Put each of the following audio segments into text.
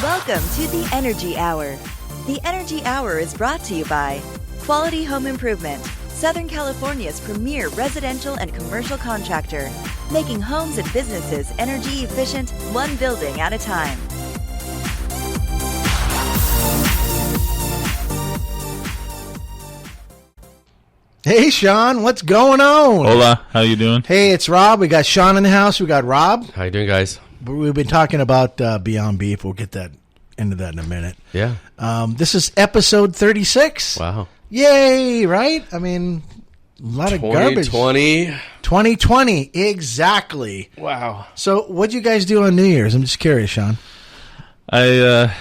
Welcome to the Energy Hour. The Energy Hour is brought to you by Quality Home Improvement, Southern California's premier residential and commercial contractor, making homes and businesses energy efficient, one building at a time. Hey, Sean, what's going on? Hola, how you doing? Hey, it's Rob. We got Sean in the house. We got Rob. How you doing, guys? We've been talking about Beyond Beef. We'll get into that in a minute. Yeah. This is episode 36. Wow. Yay, right? I mean, a lot of garbage. 2020, exactly. Wow. So what'd you guys do on New Year's? I'm just curious, Sean. I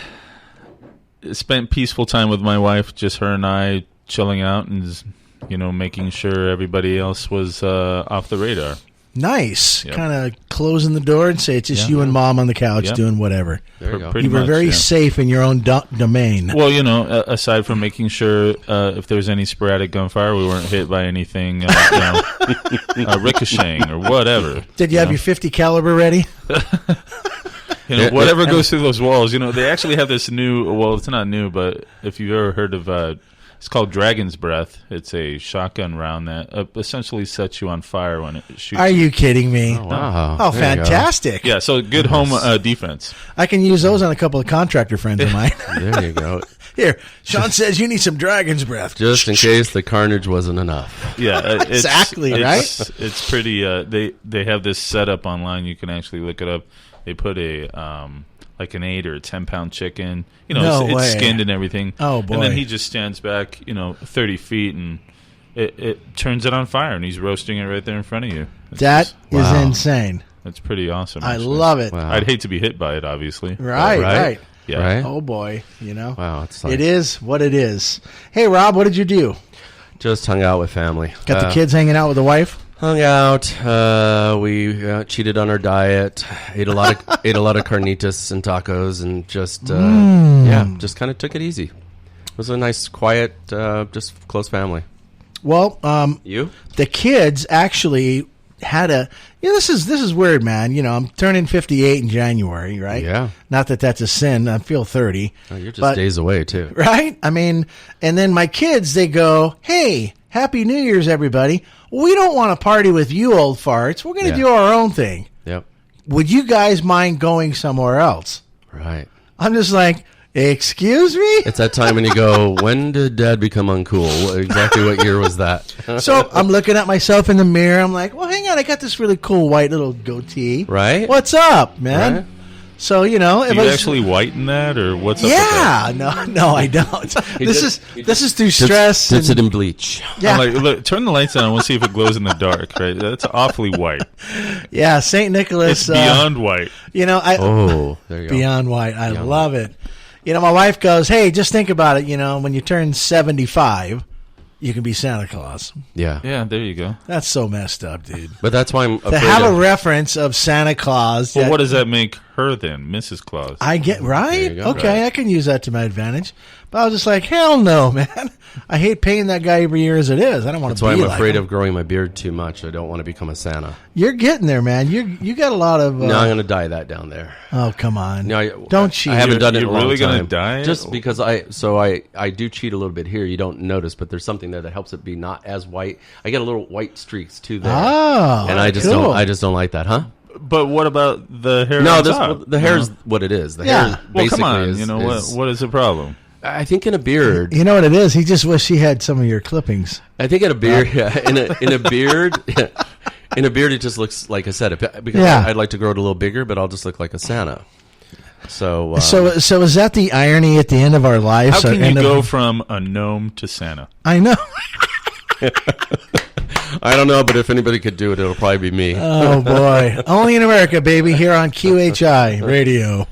spent peaceful time with my wife, just her and I chilling out and, making sure everybody else was off the radar. Nice. Yep. Kind of closing the door and say it's just you and Mom on the couch doing whatever. There you go. Pretty You were much, very safe in your own domain. Well, aside from making sure if there was any sporadic gunfire, we weren't hit by anything ricocheting or whatever. Did you have your 50 caliber ready? Whatever goes through those walls. They actually have this new, well, it's not new, but if you've ever heard of it's called Dragon's Breath. It's a shotgun round that essentially sets you on fire when it shoots. Are you kidding me? Oh, wow. Oh, There you fantastic. Yeah, so good home defense. I can use those on a couple of contractor friends of mine. There you go. Here, Sean says you need some Dragon's Breath. Just in case the carnage wasn't enough. Yeah, Exactly, right? It's pretty. They have this setup online. You can actually look it up. They put a like an 8 or 10-pound chicken. It's skinned and everything. Oh boy! And then he just stands back, 30 feet, and it turns it on fire, and he's roasting it right there in front of you. That is insane. That's pretty awesome. I actually. love it. Wow. I'd hate to be hit by it, obviously. Right. Yeah. Right? Oh boy, Wow, it's like, it is what it is. Hey, Rob, what did you do? just hung out with family. Got the kids hanging out with the wife? Hung out. We cheated on our diet. Ate a lot of carnitas and tacos, and just just kind of took it easy. It was a nice, quiet, just close family. Well, You? the kids actually had a. This is weird, man. I'm turning 58 in January, right? Yeah. Not that that's a sin. I feel 30. Oh, you're just But- days away too. Right? I mean, and then my kids, they go, hey, Happy New Year's, everybody. We don't want to party with you, old farts. We're going to do our own thing. Yep. Would you guys mind going somewhere else? Right. I'm just like, excuse me? It's that time when you go, when did Dad become uncool? Exactly what year was that? So I'm looking at myself in the mirror. I'm like, well, hang on. I got this really cool white little goatee. Right? What's up, man? Right? So, Do you actually whiten that, or what's up with that? No, I don't. This is through stress. Dips it in bleach. Yeah, I'm like, look, turn the lights on. I want to see if it glows in the dark. Right? That's awfully white. yeah. St. Nicholas. It's beyond white. Oh, there you go. Beyond white. I Beyond love it. My wife goes, hey, just think about it. When you turn 75, you can be Santa Claus. Yeah. Yeah, there you go. That's so messed up, dude. But that's why I'm afraid To have a of- reference of Santa Claus. Well, what does that make her then, Mrs. Claus? I get right. There you go. Okay, Right. I can use that to my advantage. But I was just like, hell no, man. I hate paying that guy every year as it is. I don't want That's to why be I'm like afraid him. of growing my beard too much. I don't want to become a Santa. You're getting there, man. You got a lot of. No, I'm going to dye that down there. Oh, come on. No, Don't cheat. I haven't done it in a You're long really time. gonna dye it? Just because I do cheat a little bit here. You don't notice, but there's something there that helps it be not as white. I get a little white streaks too there. Oh, and I just cool. don't like that, huh? But what about the hair? No, on top? the hair's what it is. The Yeah. hair Well, basically come on. is, What is the problem? I think in a beard. You know what it is? He just wished he had some of your clippings. I think in a beard, in a beard, in a beard, it just looks like I said. Because Yeah. I'd like to grow it a little bigger, but I'll just look like a Santa. So, So is that the irony at the end of our lives? How or can you end of- go from a gnome to Santa? I know. I don't know, but if anybody could do it, it'll probably be me. Oh boy! Only in America, baby. Here on QHI Radio.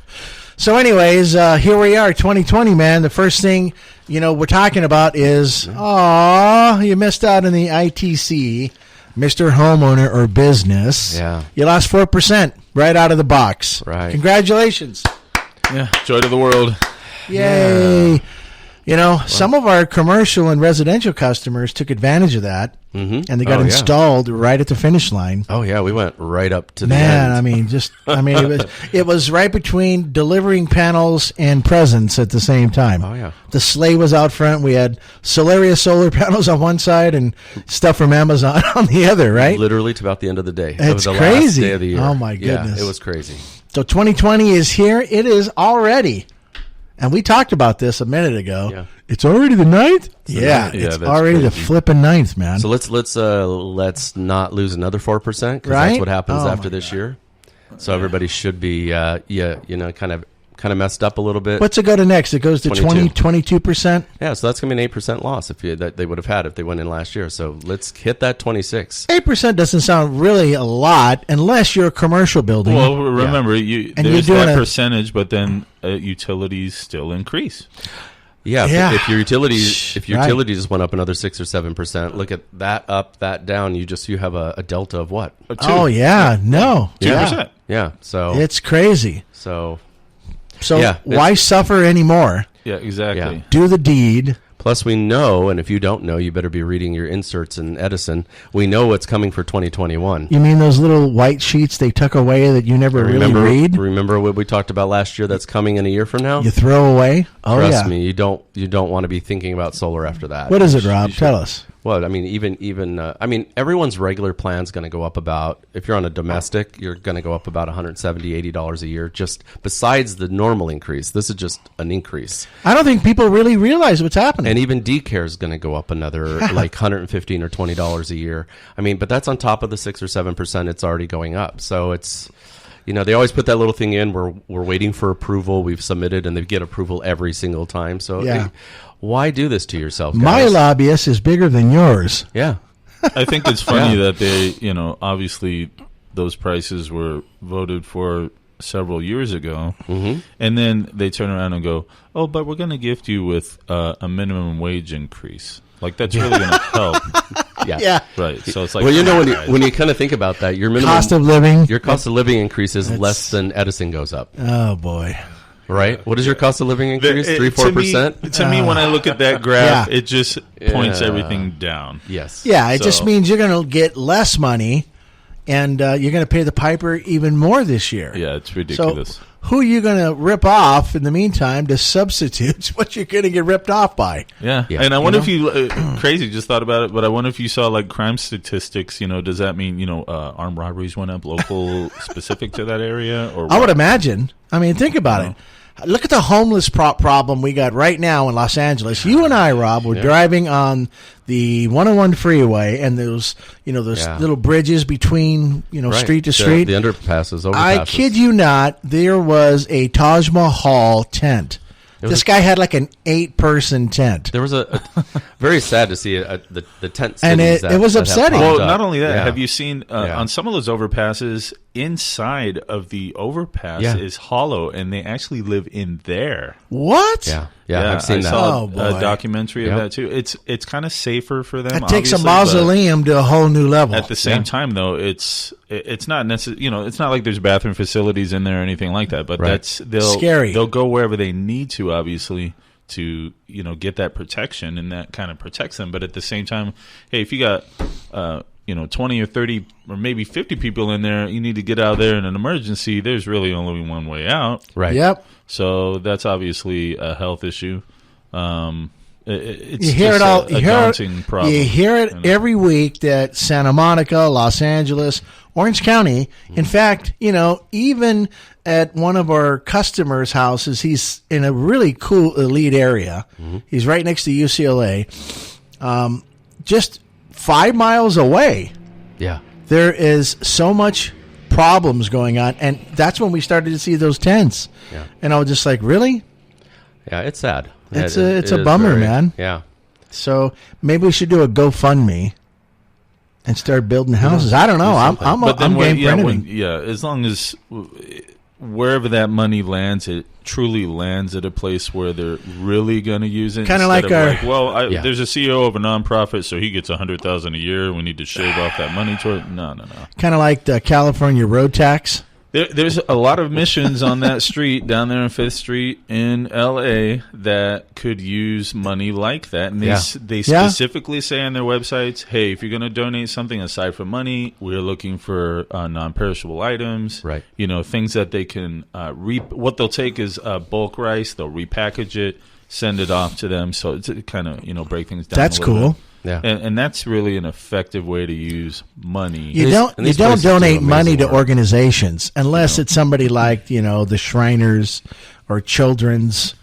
So, anyways, here we are, 2020, man. The first thing we're talking about is, you missed out on the ITC, Mr. Homeowner or Business. Yeah. You lost 4% right out of the box. Right. Congratulations. Yeah, joy to the world. Yay. Some of our commercial and residential customers took advantage of that. and they got installed right at the finish line. Oh yeah, we went right up to the Man, end. it was right between delivering panels and presents at the same time. Oh, yeah. The sleigh was out front. We had Solaria solar panels on one side and stuff from Amazon on the other, right? Literally to about the end of the day. It's it was the crazy. last day of the year. Oh, my goodness. Yeah, it was crazy. So 2020 is here. It is already. And we talked about this a minute ago. Yeah. It's already the 9th? Yeah, it's that's already the crazy. flipping 9th, man. So let's not lose another 4%, because Right? that's what happens Oh, after my this year. So everybody should be kind of messed up a little bit. What's it go to next? It goes to 22%? Yeah, so that's going to be an 8% loss that they would have had if they went in last year. So let's hit that 26. 8% doesn't sound really a lot unless you're a commercial building. Well, remember, And there's you're doing that a- percentage, but then utilities still increase. Yeah, Yeah. if your utilities Right. just went up another 6 or 7%, look at that up, that down. You have a delta of what? Oh, yeah. No. 2%. Yeah, so It's crazy. so So Yeah, why suffer anymore? Yeah, exactly. Yeah. Do the deed. plus we know, and if you don't know, you better be reading your inserts in Edison. We know what's coming for 2021. You mean those little white sheets they tuck away that you never really read? Remember what we talked about last year? That's coming in a year from now. You throw away? Oh, Trust yeah. me, you don't want to be thinking about solar after that. What is it, Rob? Tell us. Well, I mean, even everyone's regular plan's going to go up about, if you're on a domestic, you're going to go up about $170, $80 a year, just besides the normal increase. This is just an increase. I don't think people really realize what's happening. And even D-Care is going to go up another like $115 or $20 a year. I mean, but that's on top of the 6 or 7% it's already going up. So it's, they always put that little thing in. We're waiting for approval. We've submitted, and they get approval every single time. So Yeah. why do this to yourself, guys? My lobbyist is bigger than yours. Yeah. I think it's funny that they, obviously those prices were voted for several years ago, and then they turn around and go, "Oh, but we're going to gift you with a minimum wage increase." Like that's really going to help, Yeah. right? So it's like, Well, when you kind of think about that, your minimum Cost of living. your cost of living increase is less than Edison goes up, Oh, boy. right? What is your cost of living increase? It- 3-4%? To me, when I look at that graph, Yeah. it just points Yeah. everything down. Yes. Yeah, it just So- means you're going to get less money, and you're going to pay the piper even more this year. Yeah, it's So ridiculous. who are you going to rip off in the meantime to substitute what you're going to get ripped off by? Yeah. Yeah. And I wonder if you crazy just thought about it, but I wonder if you saw like crime statistics. Does that mean armed robberies went up local specific to that area? Or I would what? imagine. I mean, think about it. Look at the homeless problem we got right now in Los Angeles. You and I, Rob, were driving on the 101 freeway, and those Yeah. little bridges between Right. street to street. The underpasses, overpasses. I kid you not, there was a Taj Mahal tent. This guy had like an 8-person tent. There was a very sad to see the tent And cities it was that have upsetting. popped Well, up. not only that, Yeah. have you seen Yeah. on some of those overpasses, inside of the overpass Yeah. is hollow, and they actually live in there. What? Yeah, I've seen I that. saw Oh, boy. a documentary Yep. of that too. It's kind of safer for them. That takes a obviously, but mausoleum to a whole new level. At the same time, though, it's not necessarily it's not like there's bathroom facilities in there or anything like that. But Right. Scary. They'll go wherever they need to, obviously, to get that protection, and that kind of protects them. But at the same time, hey, if you got 20 or 30 or maybe 50 people in there, you need to get out there in an emergency. There's really only one way out. Right. Yep. So that's obviously a health issue. It's You hear just it all. a daunting problem. You hear it every week that Santa Monica, Los Angeles, Orange County. In fact, even at one of our customers' houses, he's in a really cool elite area. He's right next to UCLA. Just 5 miles away, Yeah. there is so much problems going on, and that's when we started to see those tents. Yeah. And I was just like, really? Yeah, it's sad. It's It a is bummer, man. Yeah. So maybe we should do a GoFundMe and start building houses. I don't know. I'm game for anything. as long as wherever that money lands, it truly lands at a place where they're really going to use it. Kinda instead like of Yeah. there's a CEO of a nonprofit, so he gets $100,000 a year. We need to shave off that money toward. No. Kind of like the California road tax. There's a lot of missions on that street down there on 5th Street in L.A. that could use money like that. And they specifically say on their websites, hey, if you're going to donate something aside from money, we're looking for non-perishable items. Right. You know, things that they can what they'll take is bulk rice. They'll repackage it, send it off to them. So it's kind of, break things down. That's a little cool. bit. Yeah. And that's really an effective way to use money. You don't places do donate amazing money to work. organizations unless it's somebody like, the Shriners or Children's,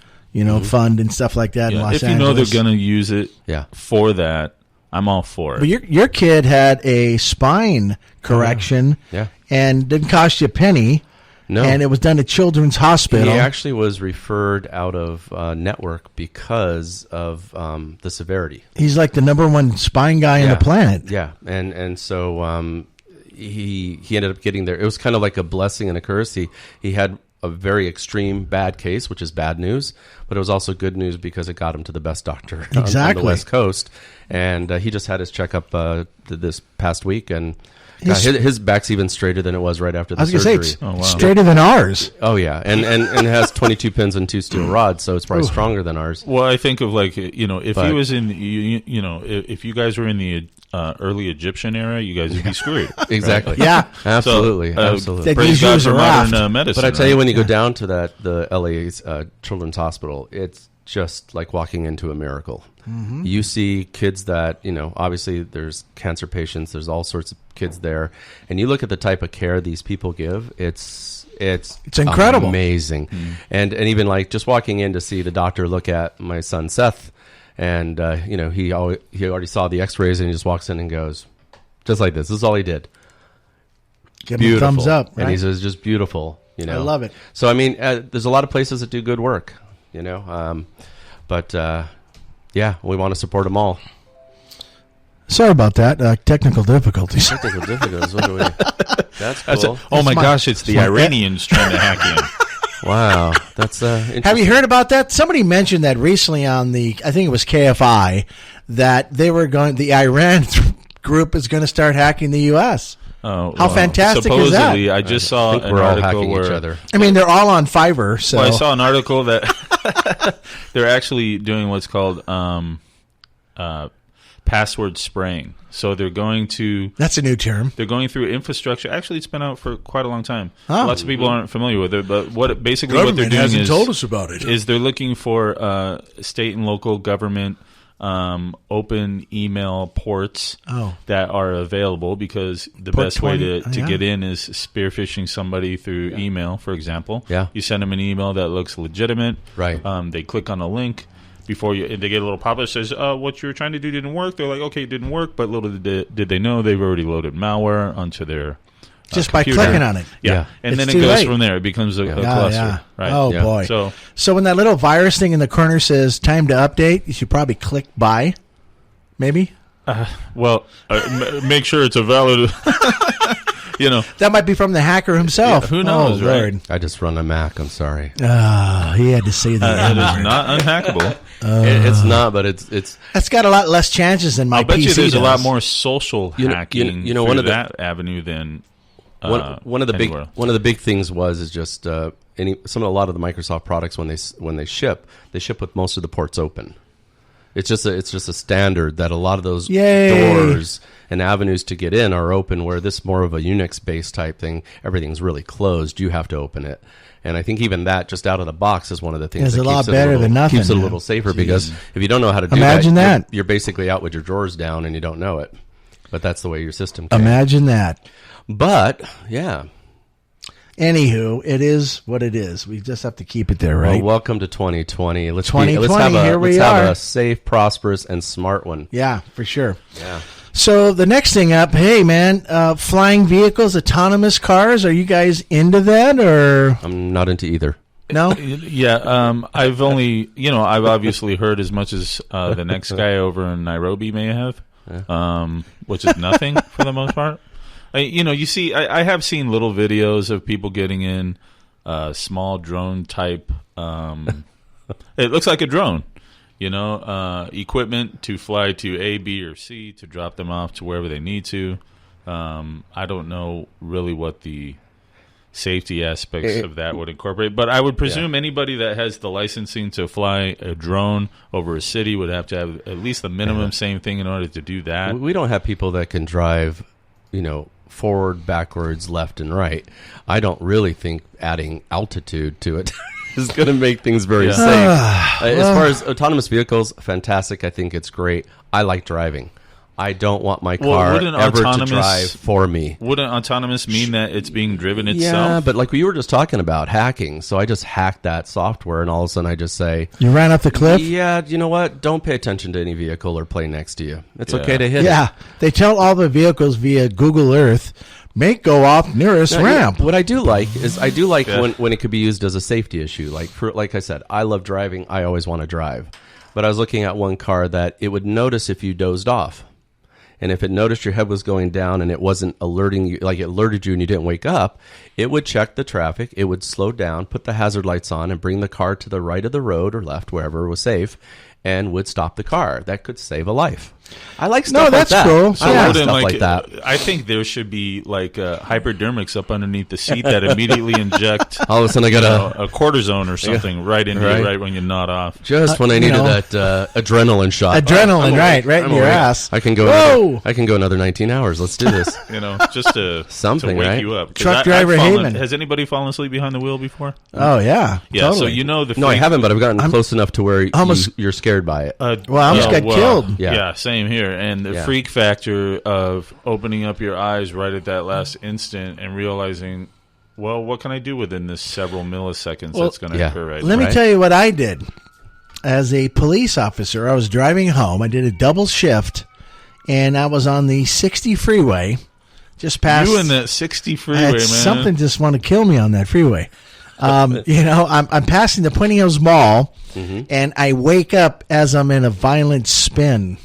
fund and stuff like that in Los If Angeles. you know they're going to use it Yeah. for that, I'm all for it. But your kid had a spine correction Yeah. and didn't cost you a penny. No. And it was done at Children's Hospital. He actually was referred out of network because of the severity. He's like the number one spine guy on the planet. Yeah, and so he ended up getting there. It was kind of like a blessing and a curse. He had a very extreme bad case, which is bad news, but it was also good news because it got him to the best doctor on the West Coast. And he just had his checkup this past week, and his back's even straighter than it was right after the surgery. I was going to say, straighter than ours. Oh, yeah, and it has 22 pins and 2 steel rods, so it's probably stronger than ours. Well, I think of if he was in, if you guys were in the early Egyptian era, you guys would be screwed. Exactly. Right? Yeah. Absolutely. So, absolutely. Praise God for modern medicine. But I tell you, when you go down to the LA's Children's Hospital, it's just like walking into a miracle. Mm-hmm. You see kids that, obviously there's cancer patients, there's all sorts of kids there, and you look at the type of care these people give, it's incredible, amazing. Mm-hmm. And even like just walking in to see the doctor look at my son Seth, and he already saw the X-rays, and he just walks in and goes, just like this is all he did. Give him a thumbs up, right? And he says, just beautiful. I love it. So I mean, there's a lot of places that do good work, but we want to support them all. Sorry about that. Technical difficulties. Technical difficulties. What do we? That's cool. Oh my gosh! It's the Iranians trying to hack in. Wow, that's interesting. Have you heard about that? Somebody mentioned that recently on I think it was KFI, that the Iran group is going to start hacking the U.S. Oh, how fantastic supposedly, is that? I just saw an we're all article hacking where each other. I mean, they're all on Fiverr. So I saw an article that they're actually doing what's called password spraying. So they're going to... That's a new term. They're going through infrastructure. Actually, it's been out for quite a long time. Oh. Lots of people aren't familiar with it, but what they're doing told us about it. Is they're looking for state and local government open email ports that are available, because the Port best 20, way to get in is spear phishing somebody through email, for example. Yeah. You send them an email that looks legitimate. Right. They click on a link. Before they get a little pop-up that says, what you were trying to do didn't work. They're like, okay, it didn't work, but little did they know they've already loaded malware onto their just computer. by clicking on it. Yeah. And It's then it too goes late. from there. It becomes a cluster. Yeah. Right? Oh, Yeah. boy. So when that little virus thing in the corner says time to update, you should probably click buy, maybe? Make sure it's a valid... That might be from the hacker himself. Yeah, who knows, right? Lord. I just run a Mac. I'm sorry. He had to say that. It is not unhackable. It's not, but it's. That's got a lot less chances than my I'll bet PC you there's does. a lot more social hacking one through of the- that avenue than One of the big things is just a lot of the Microsoft products when they ship with most of the ports open. It's just a standard that a lot of those doors and avenues to get in are open, where this is more of a Unix based type thing. Everything's really closed. You have to open it. And I think even that, just out of the box, is one of the things that keeps it a little safer. Because if you don't know how to do that, you're basically out with your drawers down and you don't know it. But that's the way your system came. Imagine that. But, yeah. Anywho, it is what it is. We just have to keep it there, right? Well, welcome to 2020. Let's 2020, let's have a safe, prosperous, and smart one. Yeah, for sure. Yeah. So the next thing up, hey, man, flying vehicles, autonomous cars, are you guys into that, or? I'm not into either. No? Yeah, I've obviously heard as much as the next guy over in Nairobi may have, which is nothing for the most part. You see, I have seen little videos of people getting in small drone type. It looks like a drone, equipment to fly to A, B, or C to drop them off to wherever they need to. I don't know really what the safety aspects of that would incorporate. But I would presume anybody that has the licensing to fly a drone over a city would have to have at least the minimum same thing in order to do that. We don't have people that can drive, forward, backwards, left, and right. I don't really think adding altitude to it is going to make things very safe. As far as autonomous vehicles, fantastic. I think it's great. I like driving. I don't want my car ever to drive for me. Wouldn't autonomous mean that it's being driven itself? Yeah, but like we were just talking about hacking. So I just hacked that software, and all of a sudden I just say... You ran off the cliff? Yeah, you know what? Don't pay attention to any vehicle or plane next to you. It's okay to hit it. Yeah, they tell all the vehicles via Google Earth, make go off nearest ramp. What I do like is when it could be used as a safety issue. Like I said, I love driving. I always want to drive. But I was looking at one car that it would notice if you dozed off. And if it noticed your head was going down and it wasn't alerting you, like it alerted you and you didn't wake up, it would check the traffic, it would slow down, put the hazard lights on, and bring the car to the right of the road or left, wherever it was safe, and would stop the car. That could save a life. I like stuff like that. Cool. I like stuff like that. I think there should be like hypodermics up underneath the seat that immediately inject all of a sudden I got a cortisone or something right into you right when you nod off. Just when I needed that adrenaline shot. Adrenaline, right in your ass. I can go. I can go another 19 hours. Let's do this. Just to something to wake right? you up. Truck driver Haven. Has anybody fallen asleep behind the wheel before? Oh yeah. Yeah. Totally. So you know the. No, I haven't, but I've gotten close enough to where you're scared by it. I almost got killed. Yeah, same here. And the freak factor of opening up your eyes right at that last instant and realizing, well, what can I do within this several milliseconds that's going to occur right now? Let me tell you what I did. As a police officer, I was driving home. I did a double shift, and I was on the 60 freeway. Just past you and that 60 freeway, man. Something just wanted to kill me on that freeway. I'm passing the Puente Hills Mall, and I wake up as I'm in a violent spin.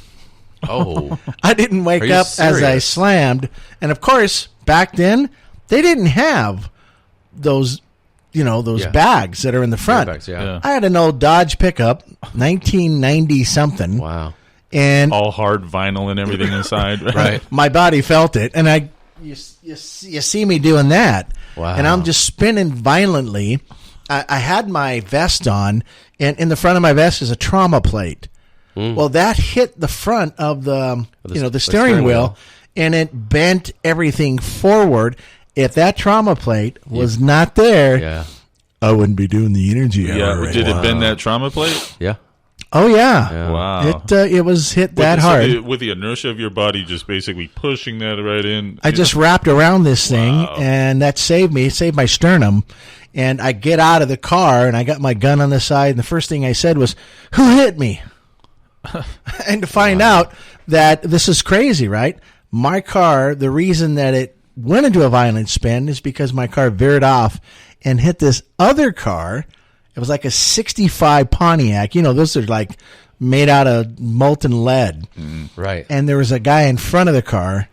Oh, I didn't wake up as I slammed. And of course, back then, they didn't have those, bags that are in the front. Bags, I had an old Dodge pickup, 1990 something. Wow. And all hard vinyl and everything inside. Right. My body felt it. And you see me doing that. Wow. And I'm just spinning violently. I had my vest on, and in the front of my vest is a trauma plate. Well, that hit the front of the steering wheel, and it bent everything forward. If that trauma plate was not there, I wouldn't be doing the energy hour. Yeah, did it bend that trauma plate? Yeah. Oh yeah. Wow. It was hit that hard with the inertia of your body, just basically pushing that right in. I just wrapped around this thing, and that saved me. It saved my sternum. And I get out of the car, and I got my gun on the side, and the first thing I said was, "Who hit me?" And to find out that this is crazy, right? My car, the reason that it went into a violent spin is because my car veered off and hit this other car. It was like a 65 Pontiac. Those are like made out of molten lead. Right. And there was a guy in front of the car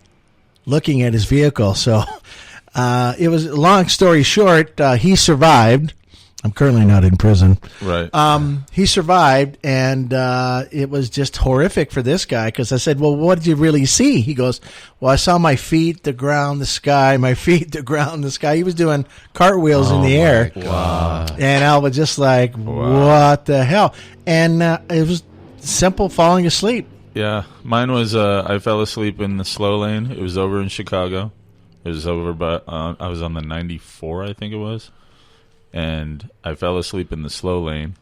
looking at his vehicle. So it was, long story short, he survived. I'm currently not in prison. Right. He survived, and it was just horrific for this guy because I said, well, what did you really see? He goes, well, I saw my feet, the ground, the sky, my feet, the ground, the sky. He was doing cartwheels in the air. Wow. And I was just like, what the hell? And it was simple falling asleep. Yeah. Mine was I fell asleep in the slow lane. It was over in Chicago. It was over by, I was on the 94, I think it was. And I fell asleep in the slow lane.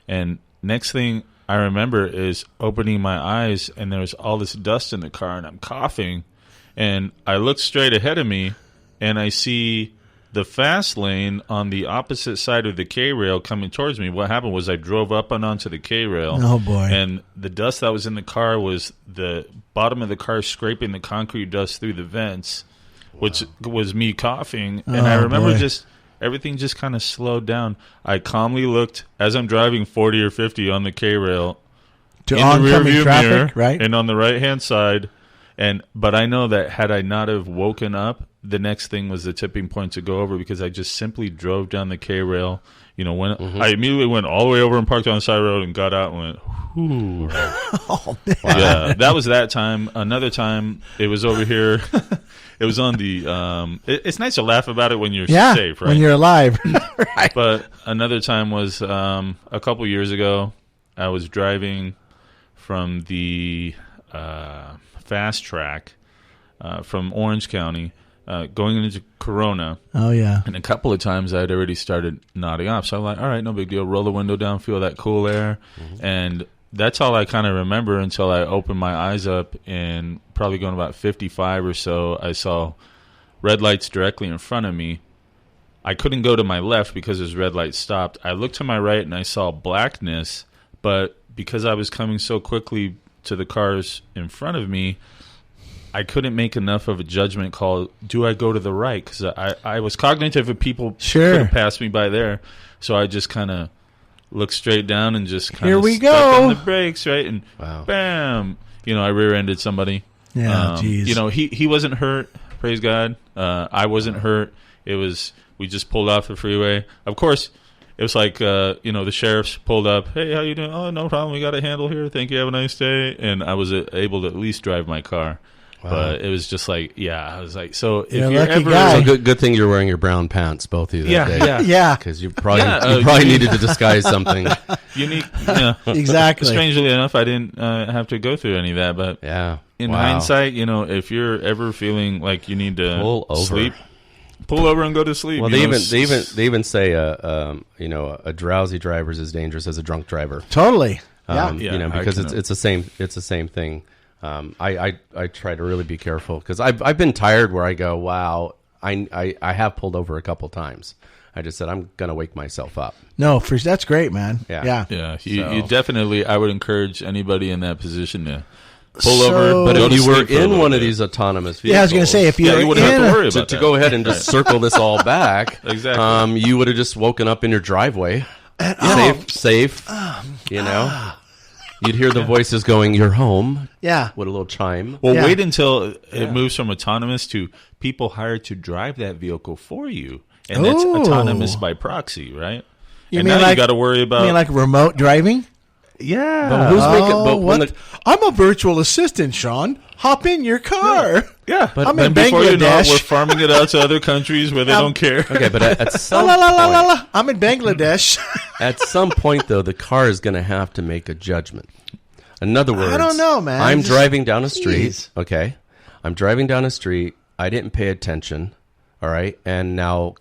And next thing I remember is opening my eyes, and there was all this dust in the car, and I'm coughing. And I look straight ahead of me, and I see the fast lane on the opposite side of the K-rail coming towards me. What happened was I drove up and onto the K-rail. Oh, boy. And the dust that was in the car was the bottom of the car scraping the concrete dust through the vents, which was me coughing. And I remember everything just kind of slowed down. I calmly looked as I'm driving 40 or 50 on the K-rail to in the rearview traffic, mirror, right? And on the right-hand side. But I know that had I not have woken up, the next thing was the tipping point to go over, because I just simply drove down the K-rail. I immediately went all the way over and parked on the side of the road and got out and went, Ooh. Oh, man. Yeah, that was that time. Another time, it was over here. It was on the. It's nice to laugh about it when you're safe, right? When you're alive. Right. But another time was a couple years ago. I was driving from the fast track from Orange County, going into Corona. Oh, yeah. And a couple of times I'd already started nodding off. So I'm like, all right, no big deal. Roll the window down, feel that cool air. And that's all I kind of remember until I opened my eyes up, and probably going about 55 or so, I saw red lights directly in front of me. I couldn't go to my left because his red light stopped. I looked to my right and I saw blackness, but because I was coming so quickly to the cars in front of me, I couldn't make enough of a judgment call. Do I go to the right? Because I was cognitive of people could have passed me by there. So I just kind of looked straight down and just kind of stuck on the brakes, right? And bam, I rear-ended somebody. Yeah, geez. He wasn't hurt, praise God. I wasn't hurt. We just pulled off the freeway. Of course, it was like, the sheriffs pulled up. Hey, how you doing? Oh, no problem. We got a handle here. Thank you. Have a nice day. And I was able to at least drive my car. Wow. But it was just like, I was like, so if you're ever... So good thing you're wearing your brown pants, both of you, that day. Yeah. Because you probably needed to disguise something. Unique. Exactly. Strangely enough, I didn't have to go through any of that. But in hindsight, if you're ever feeling like you need to sleep, pull over and go to sleep. Well, they even say a drowsy driver is as dangerous as a drunk driver. Totally. Because it's the same thing. I try to really be careful because I've been tired where I go, wow, I have pulled over a couple times. I just said I'm gonna wake myself up. No, that's great, man. Yeah. You definitely. I would encourage anybody in that position to pull over. But if you were in one of these autonomous vehicles, I was going to say, if you wouldn't have to worry about to go ahead and just circle this all back, exactly. You would have just woken up in your driveway, safe. You'd hear the voices going, "You're home." Yeah, with a little chime. Well, wait until it moves from autonomous to people hired to drive that vehicle for you, and that's autonomous by proxy, right? You got to worry about. You mean like remote driving? Yeah. But who's making? I'm a virtual assistant, Sean. Hop in your car. Yeah. But I'm in before Bangladesh. You know, we're farming it out to other countries where they don't care. Okay, but at some point, I'm in Bangladesh. At some point, though, the car is going to have to make a judgment. In other words, I don't know, man. I'm driving down a street. Okay. I'm driving down a street. I didn't pay attention. All right. And now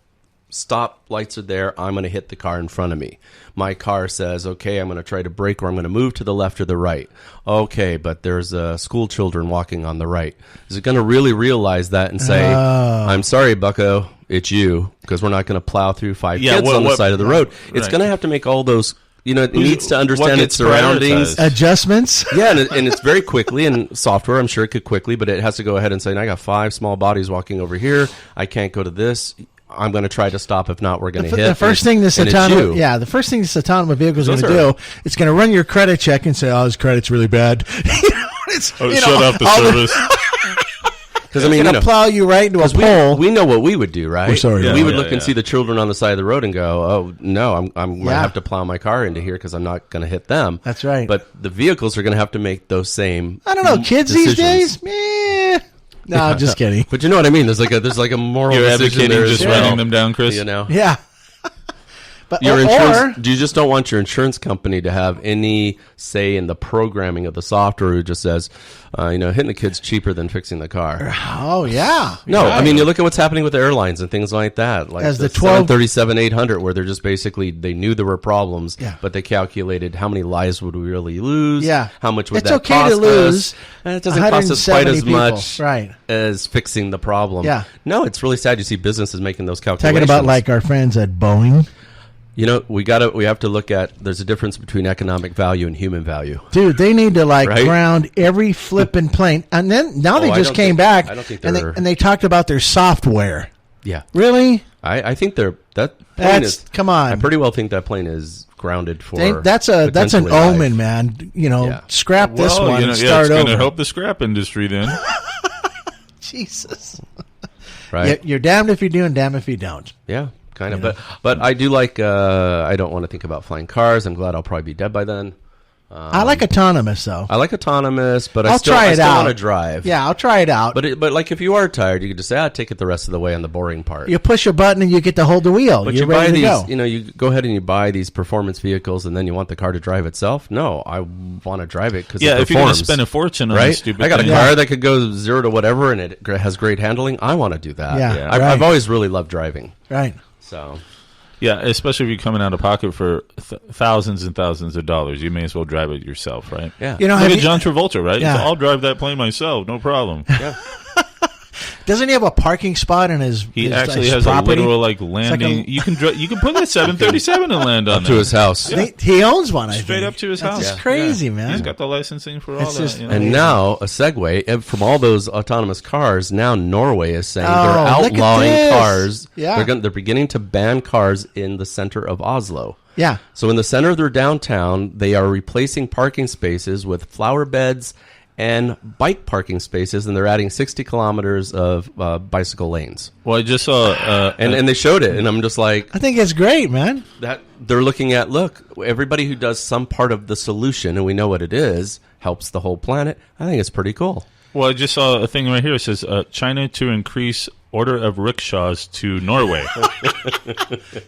stop lights are there. I'm going to hit the car in front of me. My car says, okay, I'm going to try to brake, or I'm going to move to the left or the right. Okay, but there's school children walking on the right. Is it going to really realize that and say, I'm sorry, bucko, it's you, because we're not going to plow through five kids on the side of the road. It's going to have to make all those, it needs to understand its surroundings. Adjustments. Yeah, and it's very quickly, and software, I'm sure it could quickly, but it has to go ahead and say, I got 5 small bodies walking over here. I can't go to this. I'm going to try to stop. If not, we're going to hit. The first thing this autonomous vehicle is going to do, it's going to run your credit check and say, "Oh, his credit's really bad." Shut off the service. Because it's going to plow you right into a pole. We know what we would do, right? We're sorry. We would look and see the children on the side of the road and go, "Oh no, I'm going to have to plow my car into here because I'm not going to hit them." That's right. But the vehicles are going to have to make those same. I don't know, kids decisions. these days. No, I'm just kidding. But you know what I mean. There's like a moral. You're decision advocating there just running them down, Chris. Yeah. But your insurance. You just don't want your insurance company to have any say in the programming of the software. Who just says, hitting the kid's cheaper than fixing the car. Oh yeah. No, I mean you look at what's happening with airlines and things like that. Like as the 737-800, where they're just basically they knew there were problems, but they calculated how many lives would we really lose? Yeah. How much would it's that okay cost to lose? Us? And it doesn't cost us quite as much right. as fixing the problem. Yeah. No, it's really sad. You see businesses making those calculations. Talking about like our friends at Boeing. We have to look at. There's a difference between economic value and human value. Dude, they need to ground every flipping plane, and then now they just came back. I don't think and they talked about their software. Yeah, really? I think that's come on. I pretty well think that plane is grounded for. That's an omen, man. Scrap this one and start over. It's going to help the scrap industry then. Jesus, right? You're damned if you do, and damned if you don't. Yeah. Kind of, but I do like. I don't want to think about flying cars. I'm glad I'll probably be dead by then. I like autonomous though. I like autonomous, but I'll try it I still out. want to drive. Yeah, I'll try it out. But like if you are tired, you could just say, take it the rest of the way on the boring part. You push a button and you get to hold the wheel. But You're you buy ready to these, go. you go ahead and you buy these performance vehicles, and then you want the car to drive itself. No, I want to drive it because Yeah, it if you're going to performs, spend a fortune on right? this stupid I got a thing. car that could go 0 to whatever, and it has great handling. I want to do that. Yeah, I've right. always really loved driving. Right. So. Yeah, especially if you're coming out of pocket for thousands and thousands of dollars, you may as well drive it yourself, right? Yeah. You know, Look have at you- John Travolta, right? Yeah. So I'll drive that plane myself, no problem. Yeah. Doesn't he have a parking spot in his? He his, actually his has property? a literal landing. You can put a 737 and land on Up to his house. He owns one. I straight think. up to his That's house. just crazy, man. He's got the licensing for all It's that. just- You know? And now, a segue, from all those autonomous cars, now Norway is saying Oh, they're look at outlawing this. cars. Yeah. They're beginning to ban cars in the center of Oslo. Yeah. So in the center of their downtown, they are replacing parking spaces with flower beds and bike parking spaces, and they're adding 60 kilometers of bicycle lanes. Well, I just saw. And they showed it, and I'm just like, I think it's great, man. that they're looking at, look, everybody who does some part of the solution, and we know what it is, helps the whole planet. I think it's pretty cool. Well, I just saw a thing right here. It says China to increase order of rickshaws to Norway.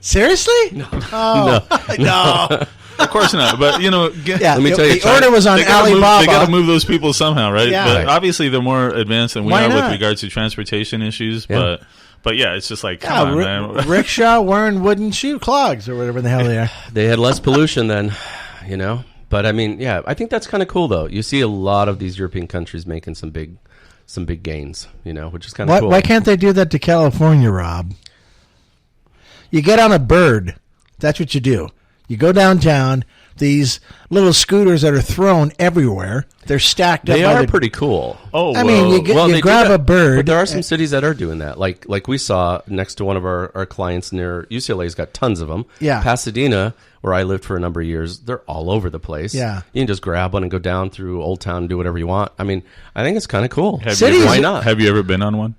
Seriously? No. Oh, no. Of course not. But Yeah. Let me tell you, the order was on they gotta Alibaba. They got to move those people somehow, right? Yeah. But Right. obviously, they're more advanced than we Why are not? with regards to transportation issues. Yeah. But yeah, it's just like, come on, man. Rickshaw wearing wooden shoe clogs or whatever the hell they are. They had less pollution then, But I mean, yeah, I think that's kind of cool, though. You see a lot of these European countries making some big gains, which is kind of cool. Why can't they do that to California, Rob? You get on a bird. That's what you do. You go downtown. These little scooters that are thrown everywhere. They're stacked up. They are pretty cool. Oh, I mean, you Well, they do grab that, a bird. But there are some cities that are doing that. Like we saw next to one of our clients near UCLA's got tons of them. Yeah. Pasadena, where I lived for a number of years, they're all over the place. Yeah. You can just grab one and go down through Old Town and do whatever you want. I mean, I think it's kind of cool. Why not? Have you ever been on one?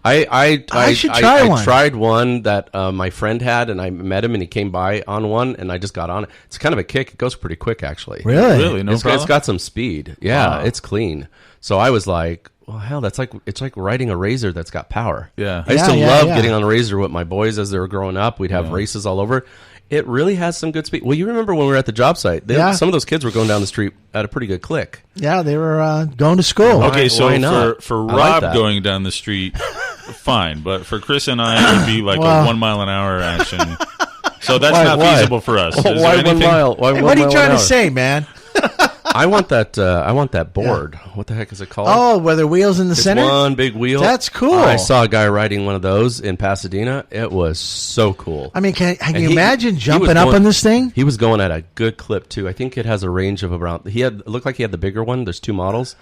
I should try one. I tried one that my friend had, and I met him, and he came by on one, and I just got on it. It's kind of a kick. It goes pretty quick, actually. Really? Really? No It's problem? got some speed. Yeah, Wow. it's clean. So I was like, well, hell, it's like riding a Razor that's got power. Yeah. I used to Yeah, love yeah. getting on a Razor with my boys as they were growing up. We'd have races all over. It really has some good speed. Well, you remember when we were at the job site? Yeah. Some of those kids were going down the street at a pretty good click. Yeah, they were going to school. Okay, so why not? for I like Rob that. going down the street, fine. But for Chris and I, it would be like Well- a 1 mile an hour action. So that's Why- not why? feasible for us. Is Why there 1 anything- mile? Why Hey, 1 what are you mile trying an to hour? say, man? I want that board. What the heck is it called? Oh, where the wheels in the It's center? one big wheel. That's cool. I saw a guy riding one of those in Pasadena. It was so cool. I mean, can And you he- imagine he was jumping up going- on this thing? He was going at a good clip too. I think it has a range of around. It looked like he had the bigger one. There's two models,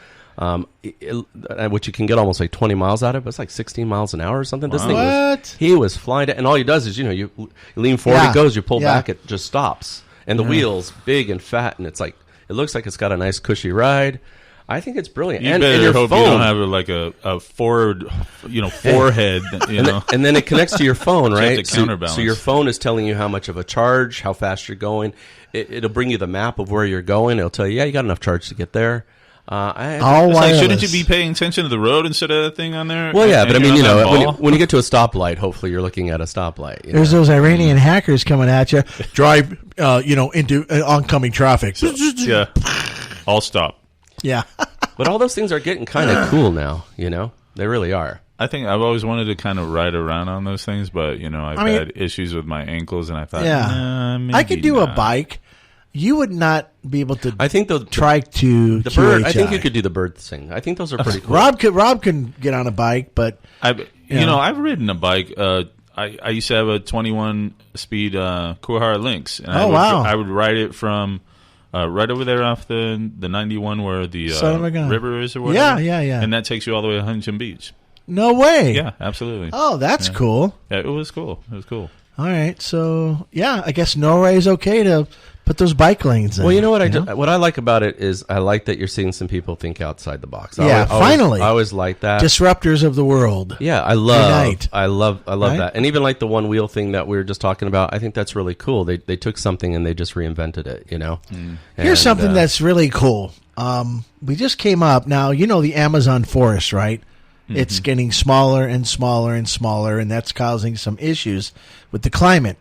which you can get almost like 20 miles out of. It's like 16 miles an hour or something. This thing was. What? He was flying, and all he does is you lean forward, Yeah. it goes. You pull Yeah. back, it just stops. And the wheels big and fat, and it looks like it's got a nice cushy ride. I think it's brilliant. You and better your hope phone, you don't have like a forward, forehead. and then it connects to your phone, You have right? to counterbalance. So your phone is telling you how much of a charge, how fast you're going. It'll bring you the map of where you're going. It'll tell you, yeah, you got enough charge to get there. All It's like, wireless. shouldn't you be paying attention to the road instead of that thing on there? Well, yeah, And but I mean, you're on that ball? when you get to a stoplight, hopefully you're looking at a stoplight. There's those Iranian hackers coming at you. Drive, into oncoming traffic. Yeah, I'll stop. Yeah. But all those things are getting kind of cool now. They really are. I think I've always wanted to kind of ride around on those things, but I've had issues with my ankles, and I thought, Yeah. nah, maybe I could do a not. bike. You would not be able to I think the trike to the bird. I think QHI. you could do the bird thing. I think those are pretty cool. Rob can get on a bike, but I've ridden a bike. I used to have a 21 speed QHIINC, and I would ride it from right over there off the 91 where the Son of a gun. river is or whatever. Yeah. And that takes you all the way to Huntington Beach. no way. Yeah, absolutely. Oh, that's cool. Yeah, it was cool. It was cool. All right. So, yeah, I guess Norway is okay to put those bike lanes in. Well, you know what what I like about it is I like that you're seeing some people think outside the box. Finally. I always like that. Disruptors of the world. Yeah, I love Right? that. And even like the one wheel thing that we were just talking about, I think that's really cool. They took something and they just reinvented it, you know? Here's something that's really cool. We just came up. Now, you know the Amazon forest, right? It's getting smaller and smaller and smaller, and that's causing some issues with the climate.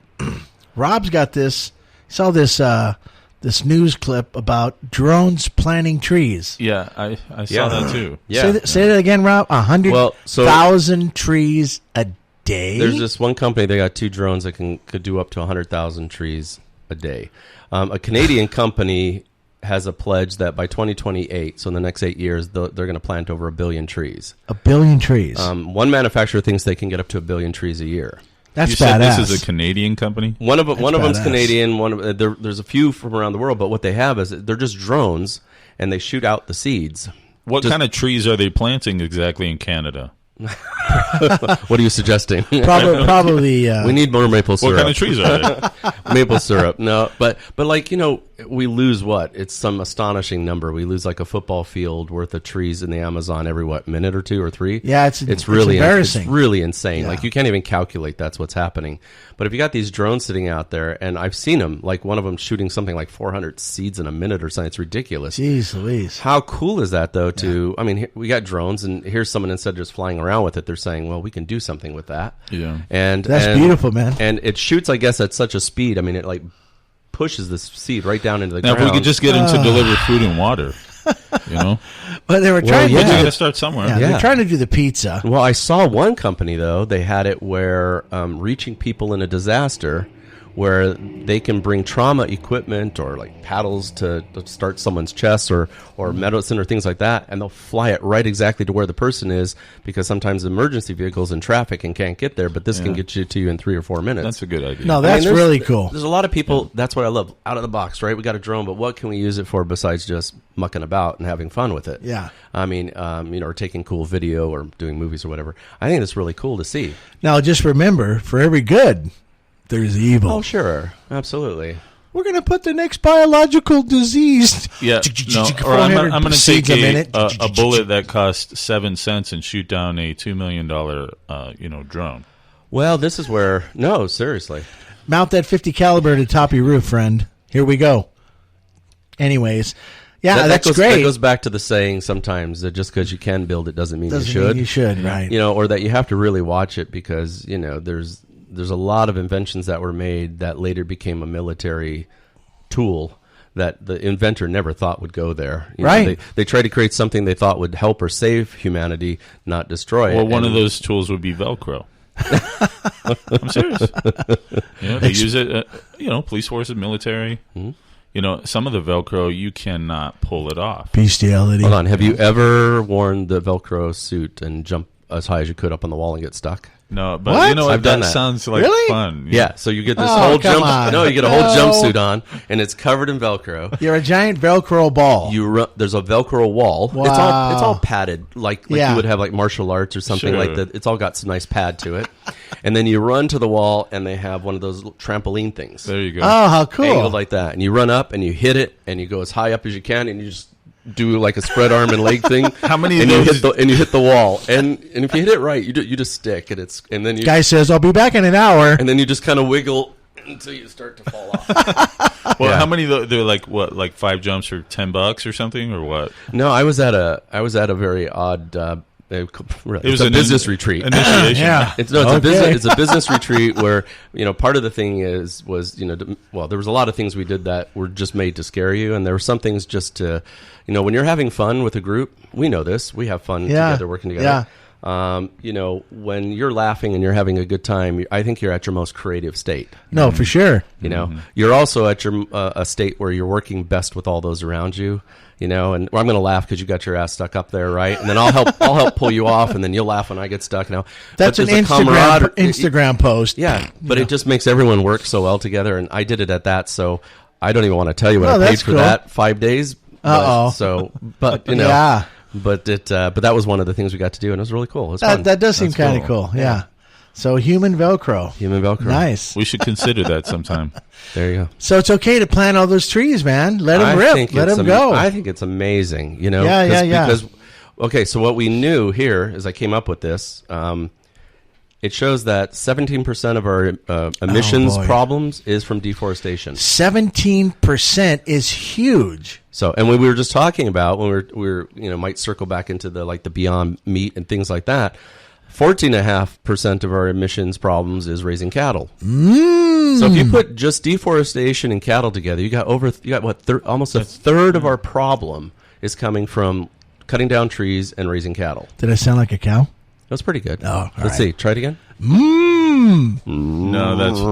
Rob's got this. Saw this this news clip about drones planting trees. Yeah, I saw that too. Yeah. Say that again, Rob. 100,000 trees a day. There's this one company, they got 2 drones that could do up to 100,000 trees a day. A Canadian company has a pledge that by 2028, so in the next 8 years, they're going to plant over 1 billion trees. 1 billion trees. One manufacturer thinks they can get up to 1 billion trees a year. That's you badass. said this is a Canadian company? One of them's badass. Canadian. There's a few from around the world, but what they have is they're just drones, and they shoot out the seeds. What kind of trees are they planting exactly in Canada? What are you suggesting? Probably. We need more maple syrup. What kind of trees are they? Maple syrup. No, but like, you know, we lose what? It's some astonishing number. We lose like a football field worth of trees in the Amazon every minute or 2 or 3. Yeah, it's really embarrassing. It's really insane. Yeah. Like you can't even calculate that's what's happening. But if you got these drones sitting out there, and I've seen them, like one of them shooting something like 400 seeds in a minute or something. It's ridiculous. Jeez Louise. How cool is that, though? I mean, we got drones, and here's someone, instead of just flying around with it, they're saying, well, we can do something with that. Yeah. And That's beautiful, man. And it shoots, I guess, at such a speed. I mean, it like pushes this seed right down into the Now, ground. if we could just get into deliver food and water, you know? But they were trying But you to got to start somewhere. yeah, they're trying to do the pizza. Well, I saw one company, though, they had it where reaching people in a disaster, where they can bring trauma equipment or like paddles to start someone's chest or medicine or things like that, and they'll fly it right exactly to where the person is, because sometimes emergency vehicles in traffic and can't get there, but this can get you to you in 3 or 4 minutes. That's a good idea. No, that's there's- really cool. There's a lot of people, that's what I love, out of the box, right? We got a drone, but what can we use it for besides just mucking about and having fun with it? Yeah. I mean, you know, or taking cool video or doing movies or whatever. I think it's really cool to see. Now, just remember, for every good, there's evil. Oh, sure. Absolutely. We're going to put the next biological disease. Yeah, no, or 400 I'm going to seeds take a minute. a bullet that costs 7 cents and shoot down a $2 million, drone. Well, this is where, no, seriously. Mount that 50 caliber to the top of your roof, friend. Here we go. Anyways, yeah, that's great. That goes back to the saying sometimes that just because you can build it doesn't mean Doesn't you should. mean you should, right? You know, or that you have to really watch it, because, you know, there's a lot of inventions that were made that later became a military tool that the inventor never thought would go there. You know, Right. they tried to create something they thought would help or save humanity, not destroy it. Well, one And- of those tools would be Velcro. I'm serious. Yeah, they use it, police forces, military. You know, some of the Velcro, you cannot pull it off. Bestiality. Hold on. Have you ever worn the Velcro suit and jump as high as you could up on the wall and get stuck? No, but What? you know what? I've done That that. sounds like Really? fun. Yeah, so you get this Oh, whole come on. No, you get a whole No. jumpsuit on, and it's covered in Velcro. You're a giant Velcro ball. There's a Velcro wall. Wow. It's all padded, like Yeah. you would have like martial arts or something Sure. like that. It's all got some nice pad to it, and then you run to the wall, and they have one of those trampoline things, There you go. Oh, how cool. angled like that, and you run up and you hit it, and you go as high up as you can, and you just do like a spread arm and leg thing. How many and of you those- hit the wall, and if you hit it right, you just stick, and then you Guy says, I'll be back in an hour. and then you just kind of wiggle until you start to fall off. Well, Yeah. how many? They're like what? Like 5 jumps for $10 or something, or what? No, I was at a very odd. It was a an business retreat. Initiation. Yeah. It's Okay. it's a business retreat where, you know, part of the thing was there was a lot of things we did that were just made to scare you, and there were some things just to, you know, when you're having fun with a group, we know this, we have fun together, working together. You know, when you're laughing and you're having a good time, I think you're at your most creative state. No, for sure. You know, you're also at your a state where you're working best with all those around you. You know, and I'm going to laugh because you got your ass stuck up there, right? And then I'll help pull you off, and then you'll laugh when I get stuck. Now That's an Instagram post. Yeah, but it just makes everyone work so well together, and I did it at that, so I don't even want to tell you what Oh, I paid that's for cool. that 5 days. Uh-oh. But you know, Yeah. but that was one of the things we got to do, and it was really cool. It was fun. That does seem That's kind of cool. cool. Yeah. So human Velcro. Human Velcro. Nice. We should consider that sometime. There you go. So it's okay to plant all those trees, man. Let them rip. Let them go. I think it's amazing. You know. Yeah. Because, okay, so what we knew here, as I came up with this, it shows that 17% of our emissions problems is from deforestation. 17% is huge. So, and when we were just talking about when we were might circle back into the Beyond Meat and things like that. 14.5% of our emissions problems is raising cattle. So if you put just deforestation and cattle together, you got almost a third of our problem is coming from cutting down trees and raising cattle. Did I sound like a cow? That's pretty good. Oh, let's see. Try it again. No,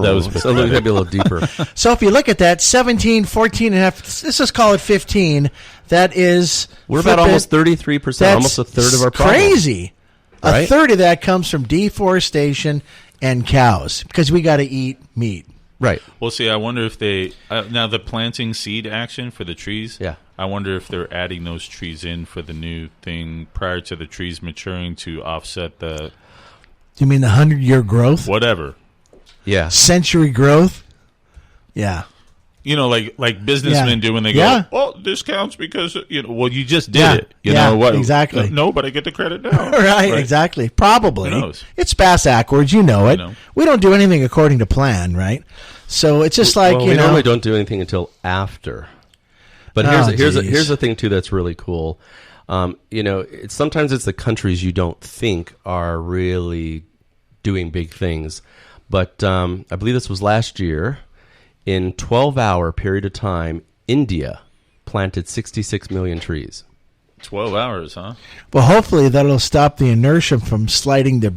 that was so maybe a little deeper. So if you look at that, 17, 14 and a half, let's just call it 15. That is... We're about almost 33%, almost a third of our problem. Crazy. Right? A third of that comes from deforestation and cows because we got to eat meat. Right. Well, see, I wonder if they now the planting seed action for the trees. Yeah. I wonder if they're adding those trees in for the new thing prior to the trees maturing to offset the. You mean the 100-year growth? Whatever. Yeah. Century growth? Yeah. You know, like businessmen do when they go, oh, this counts because, well, you just did it. You know what? Exactly. No, but I get the credit now. right, exactly. Probably. Who knows? It's backwards. You know it. We don't do anything according to plan, right? So it's just like, we normally don't do anything until after. But here's the thing, too, that's really cool. Sometimes it's the countries you don't think are really doing big things. But I believe this was last year. In 12-hour period of time, India planted 66 million trees. 12 hours, huh? Well, hopefully that'll stop the inertia from sliding the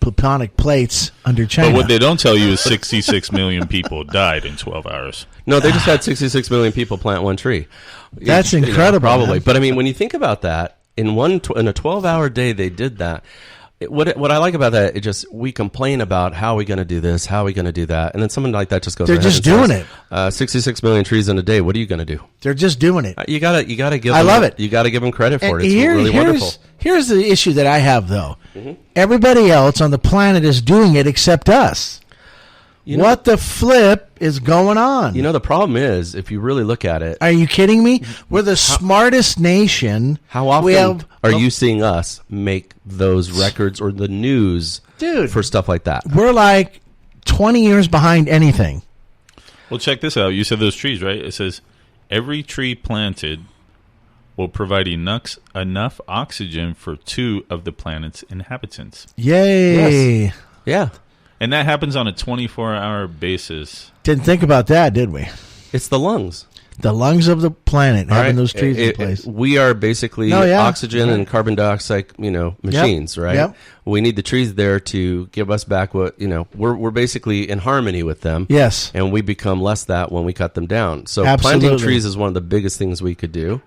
tectonic plates under China. But what they don't tell you is 66 million people died in 12 hours. No, they just had 66 million people plant one tree. That's incredible. Probably. Man. But, I mean, when you think about that, in a 12-hour day they did that. What I like about that, we complain about how are we going to do this, how are we going to do that, and then someone like that just goes. They're just doing it. 66 million trees in a day. What are you going to do? They're just doing it. You gotta give. I love it. You got to give them credit for it. It's really wonderful. Here's the issue that I have, though. Everybody else on the planet is doing it except us. What the flip is going on? The problem is, if you really look at it... Are you kidding me? We're the smartest nation. How often are you seeing us make those records or the news for stuff like that? We're like 20 years behind anything. Well, check this out. You said those trees, right? It says, every tree planted will provide enough oxygen for 2 of the planet's inhabitants. Yay. Yes. Yeah. And that happens on a 24-hour basis. Didn't think about that, did we? It's the lungs. The lungs of the planet having those trees in place. We are basically oxygen and carbon dioxide, machines, right? Yep. We need the trees there to give us back what, we're basically in harmony with them. Yes. And we become less that when we cut them down. So Absolutely. Planting trees is one of the biggest things we could do.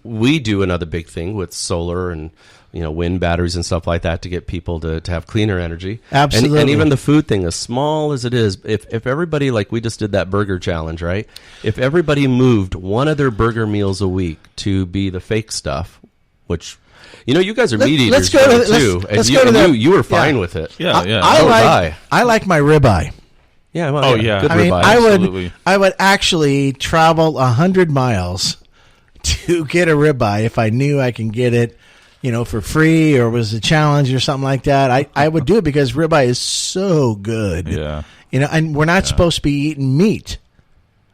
We do another big thing with solar and wind batteries and stuff like that to get people to have cleaner energy. Absolutely. And even the food thing, as small as it is, if everybody, like we just did that burger challenge, right? If everybody moved one of their burger meals a week to be the fake stuff, which, you guys are meat eaters too. You were fine with it. Yeah. I like my ribeye. Yeah. Well, good ribeye. I would actually travel 100 miles to get a ribeye if I knew I can get it, for free or was a challenge or something like that. I would do it because ribeye is so good. Yeah. And we're not supposed to be eating meat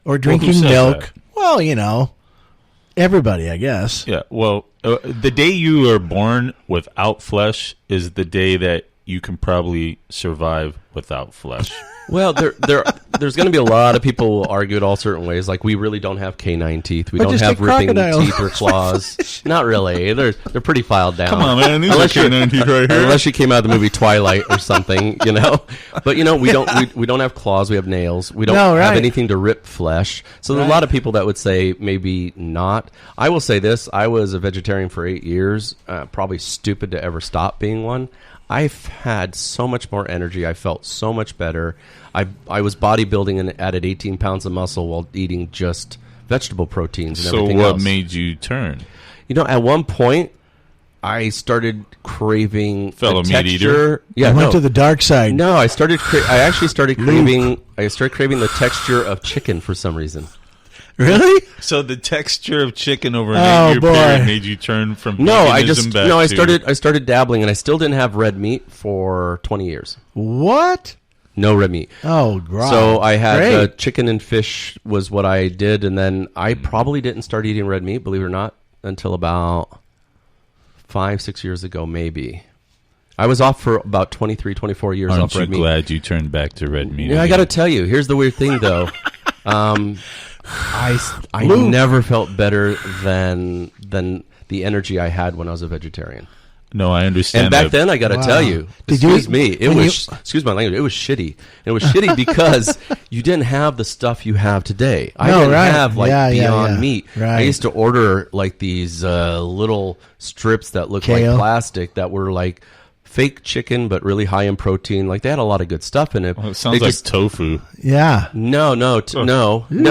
or drinking milk. That? Well, everybody, I guess. Yeah. Well, the day you are born without flesh is the day that you can probably survive without flesh. Well, there's going to be a lot of people who will argue it all certain ways. Like, we really don't have canine teeth. We don't have ripping teeth or claws. Not really. They're pretty filed down. Come on, man. These are canine teeth right here. Unless you came out of the movie Twilight or something, But, we don't have claws. We have nails. We don't have anything to rip flesh. So there's a lot of people that would say maybe not. I will say this. I was a vegetarian for 8 years. Probably stupid to ever stop being one. I've had so much more energy. I felt so much better. I was bodybuilding and added 18 pounds of muscle while eating just vegetable proteins and everything else. So what made you turn? At one point, I started craving Fellow the meat texture. eater. Yeah, I went no. to the dark side. No, I actually started craving. I started craving the texture of chicken for some reason. Really? So the texture of chicken over an Oh, 8-year boy. period made you turn from No, veganism back I started dabbling, and I still didn't have red meat for 20 years. What? No red meat. Oh, God. So I had Great. chicken and fish was what I did, and then I probably didn't start eating red meat, believe it or not, until about 5-6 years ago, maybe. I was off for about 23, 24 years Aren't off you red meat. glad you turned back to red meat? Yeah, I again? got to tell you, here's the weird thing, though. I never felt better than the energy I had when I was a vegetarian. No, I understand. And back that. then, I got to Wow. tell you, Did you- excuse me, it when was, excuse my language, it was shitty. And it was shitty because you didn't have the stuff you have today. I No, didn't right. have like Yeah, yeah, Beyond yeah. Meat. I Right. used to order like these little strips that looked Kale. like plastic that were like fake chicken, but really high in protein. Like they had a lot of good stuff in it. Well, it sounds They like just- tofu. Yeah. no,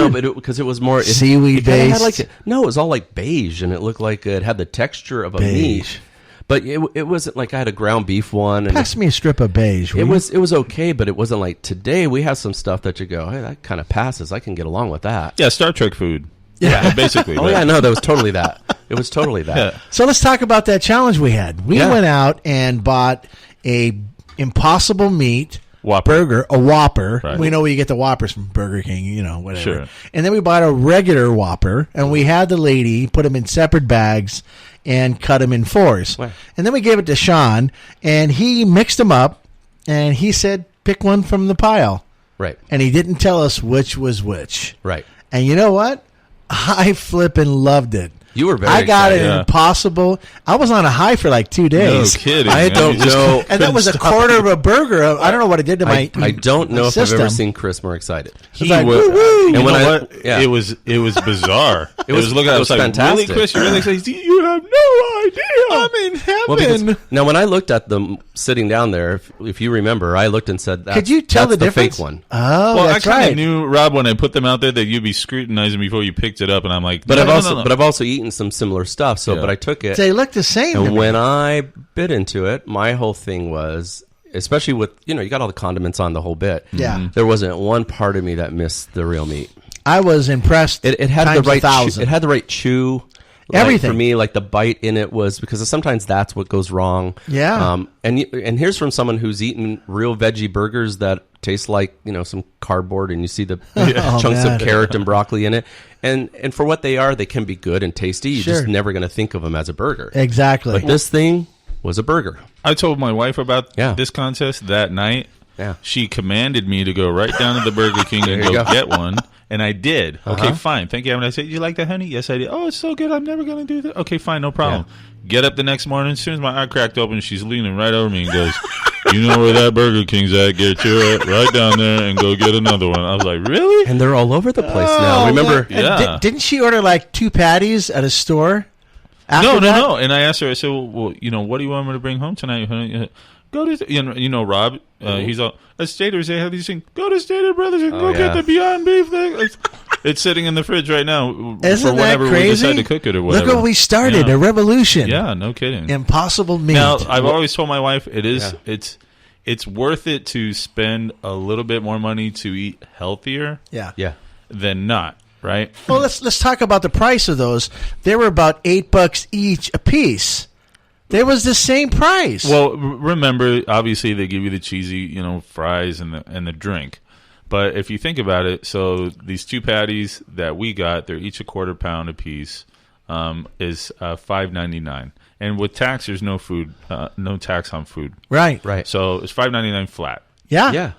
but because it was more Seaweed it kinda had based. like no, it was all like beige, and it looked like it had the texture of a Beige. meat. But it wasn't like I had a ground beef one, and Pass me a strip of beige. will it you? was okay, but it wasn't like today. We have some stuff that you go, hey, that kind of passes. I can get along with that. Yeah, Star Trek food. Yeah. Basically. Oh right? yeah, no, that was totally that. It was totally that. Yeah. So let's talk about that challenge we had. We Yeah. went out and bought a Impossible Meat Whopper. burger, a Whopper. Right. We know where you get the Whoppers from Burger King, you know, whatever. Sure. And then we bought a regular Whopper, and we had the lady put them in separate bags and cut them in fours. Wow. And then we gave it to Sean, and he mixed them up, and he said, pick one from the pile. Right, And he didn't tell us which was which. right. And you know what? I flippin' loved it. You were very I got excited. an Yeah. Impossible. I was on a high for like 2 No days. kidding. I man. don't You just know. And that was a quarter of a burger. I don't know what it did to my I don't know if I've system. ever seen Chris more excited. He was like, wa- woo-woo. You And when know I- what? yeah. It was bizarre. It was- looking. it I was was like, fantastic. really, Chris? You really excited? You have no idea. I'm in heaven. Well, because now when I looked at them sitting down there, if you remember, I looked and said, Could you tell that's the difference? fake one. Oh, Well, I that's kind of right. knew, Rob, when I put them out there that you'd be scrutinizing before you picked it up, and I'm like, But no, I've also eaten some similar stuff. So, Yeah. but I took it. They look the same. to And me. when I bit into it, my whole thing was, especially with, you got all the condiments on the whole bit. Yeah. There wasn't one part of me that missed the real meat. I was impressed. It had times the right 1,000. it had the right chew. Like, Everything. for me, like the bite in it was, because sometimes that's what goes wrong. Yeah. And here's from someone who's eaten real veggie burgers that taste like some cardboard, and you see the chunks man. of carrot and broccoli in it. And for what they are, they can be good and tasty. You're Sure. just never going to think of them as a burger. Exactly. But this thing was a burger. I told my wife about Yeah. this contest that night. Yeah. She commanded me to go right down to the Burger King and There you go go. get one. And I did. Okay, Uh-huh. fine. Thank you. And I said, you like that, honey? Yes, I did. Oh, it's so good. I'm never going to do that. Okay, fine. No problem. Get up the next morning. As soon as my eye cracked open, she's leaning right over me and goes, you know where that Burger King's at? Get your right down there and go get another one. I was like, really? And they're all over the place now. Oh, Remember? and Yeah. didn't she order like 2 patties at a store? After No. that? And I asked her, I said, well, what do you want me to bring home tonight, honey? Go to, Rob, he's all, at Stater's, they have these things. Go to Stater Brothers and go yeah. get the Beyond Beef thing. It's sitting in the fridge right now Isn't for whenever that we crazy? decide to cook it or whatever. Look what we started, Yeah. a revolution. Yeah, no kidding. Impossible Meat. Now, I've always told my wife it's worth it to spend a little bit more money to eat healthier yeah. Yeah. than not, right? Well, let's talk about the price of those. They were about $8 each a piece. They was the same price. Well, remember, obviously they give you the cheesy, fries and the drink. But if you think about it, so these 2 patties that we got, they're each a quarter pound a piece, is $5.99. And with tax, there's no no tax on food. right. Right. So it's $5.99 flat. Yeah. Yeah.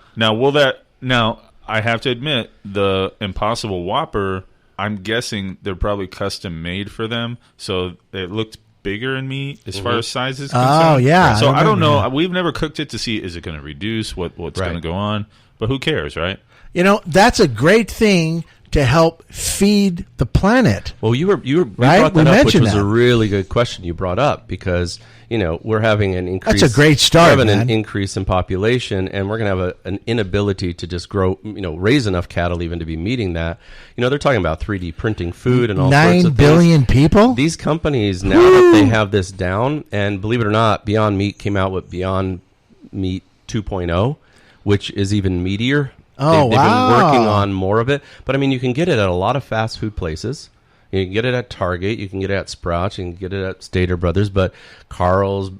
Now I have to admit, the Impossible Whopper, I'm guessing they're probably custom made for them, so it looked bigger in me as far as size is concerned. Oh, yeah. So I don't know. remember We've never cooked it to see, is it going to reduce, what's Right. going to go on, but who cares, right? that. That's a great thing to help feed the planet? Well, you Right? brought We that up, which mentioned was that. a really good question you brought up, because we're having an increase. That's a great start, We're having man. an increase in population, and we're going to have an inability to just grow, raise enough cattle even to be meeting that. They're talking about 3D printing food and all sorts 9 of billion things. people? These companies, now that they have this down, and believe it or not, Beyond Meat came out with Beyond Meat 2.0, which is even meatier. Oh, They've wow. been working on more of it. But, you can get it at a lot of fast food places. You can get it at Target. You can get it at Sprouts. You can get it at Stater Brothers. But Carl's,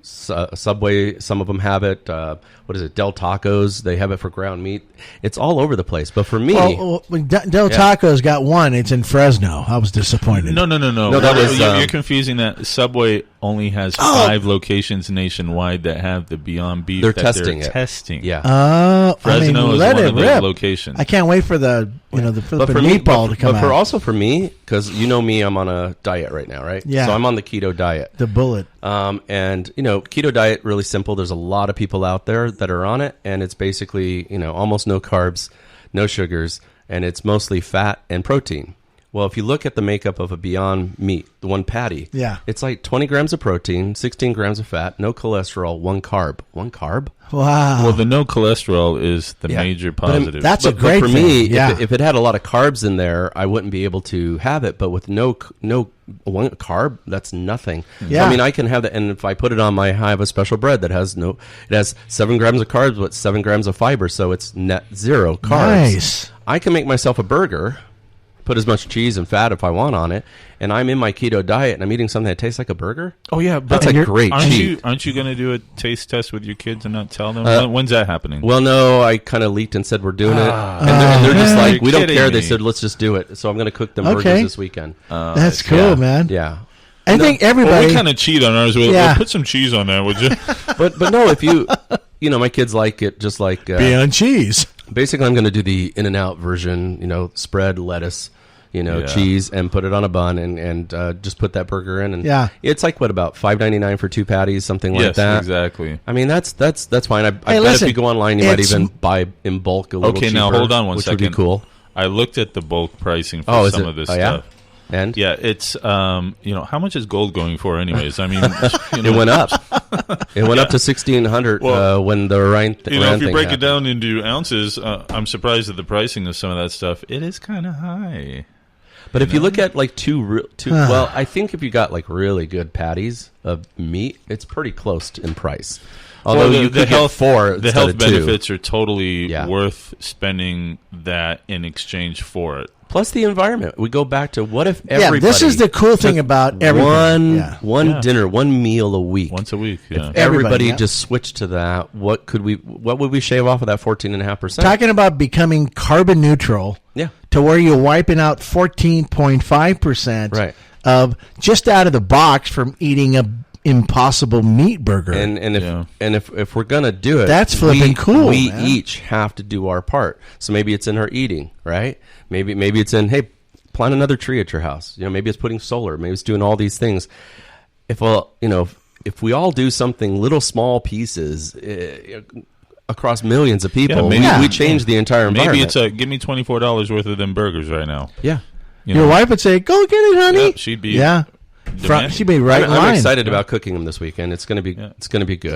Subway, some of them have it. What is it? Del Tacos. They have it for ground meat. It's all over the place. But for me... Del Taco's got one. It's in Fresno. I was disappointed. No. No, that was, you're confusing that. Subway only has 5 locations nationwide that have the Beyond Beef. They're that testing they're it. testing. Yeah. Fresno is let one it of those rip. locations. I can't wait for the meatball to come but for out. also for me, because me, I'm on a diet right now, right? Yeah. So I'm on the keto diet. The bullet. And keto diet, really simple. There's a lot of people out there that are on it, and it's basically almost no carbs, no sugars, and it's mostly fat and protein. Well, if you look at the makeup of a Beyond Meat, the one patty, Yeah. it's like 20 grams of protein, 16 grams of fat, no cholesterol, 1 carb. 1 carb? Wow. Well, the no cholesterol is the Yeah. major But, positive. that's a But great for thing. me, Yeah. if it had a lot of carbs in there, I wouldn't be able to have it. But with no 1 carb, that's nothing. Yeah. I can have that. And if I put it on I have a special bread that has it has 7 grams of carbs, but 7 grams of fiber. So it's net 0 carbs. Nice. I can make myself a burger, put as much cheese and fat if I want on it, and I'm in my keto diet and I'm eating something that tastes like a burger. Oh yeah, That's a great cheat. Aren't you going to do a taste test with your kids and not tell them? When's that happening? Well, no, I kind of leaked and said we're doing it, and they're just like, You're we don't kidding care. They me. said, let's just do it. So I'm going to cook them burgers Okay. this weekend. That's cool, yeah, man. Yeah. I think Well, everybody. we kind of cheat on ours. We'll Yeah. put some cheese on there, would you? But no, if you, my kids like it just like, Beyond cheese. basically I'm going to do the In-N-Out version, spread lettuce, Yeah. cheese, and put it on a bun and just put that burger in. And Yeah. it's like, about $5.99 for 2 patties, something like Yes, that. exactly. I mean, that's fine. I bet listen, if you go online, you might it's- even buy in bulk a little Okay, cheaper. now hold on one which second. would be cool. I looked at the bulk pricing for Oh, is some it? of this Oh, yeah? stuff. And Yeah, it's how much is gold going for, anyways? I mean, it went up. It went up to 1,600 Well, when the Iran if you thing break it happened. down into ounces, I'm surprised at the pricing of some of that stuff. It is kind of high. But if you look at like well, I think if you got like really good patties of meat, it's pretty close in price. Although Well, you could get 4 the instead health of 2. benefits are totally Yeah. worth spending that in exchange for it. Plus the environment. We go back to what if everybody Yeah, this is the cool thing took about everything. one Yeah. dinner, one meal a week. Once a week, yeah. Everybody, Everybody yeah. just switched to that. What would we shave off of that 14.5%? Talking about becoming carbon neutral Yeah. to where you're wiping out 14.5% Right. of just out of the box from eating a impossible meat burger. And Yeah. if we're gonna do it, That's flipping cool, We man. each have to do our part. So maybe it's in our eating, right? Maybe it's in, hey, plant another tree at your house. Maybe it's putting solar. Maybe it's doing all these things. If we all do something, little small pieces across millions of people, maybe- we change the entire environment. Maybe it's give me $24 worth of them burgers right now. yeah. You Your know? wife would say, "Go get it, honey." Yep, she'd be yeah. demanding. She'd be right in I'm line. excited about cooking them this weekend. It's gonna be good.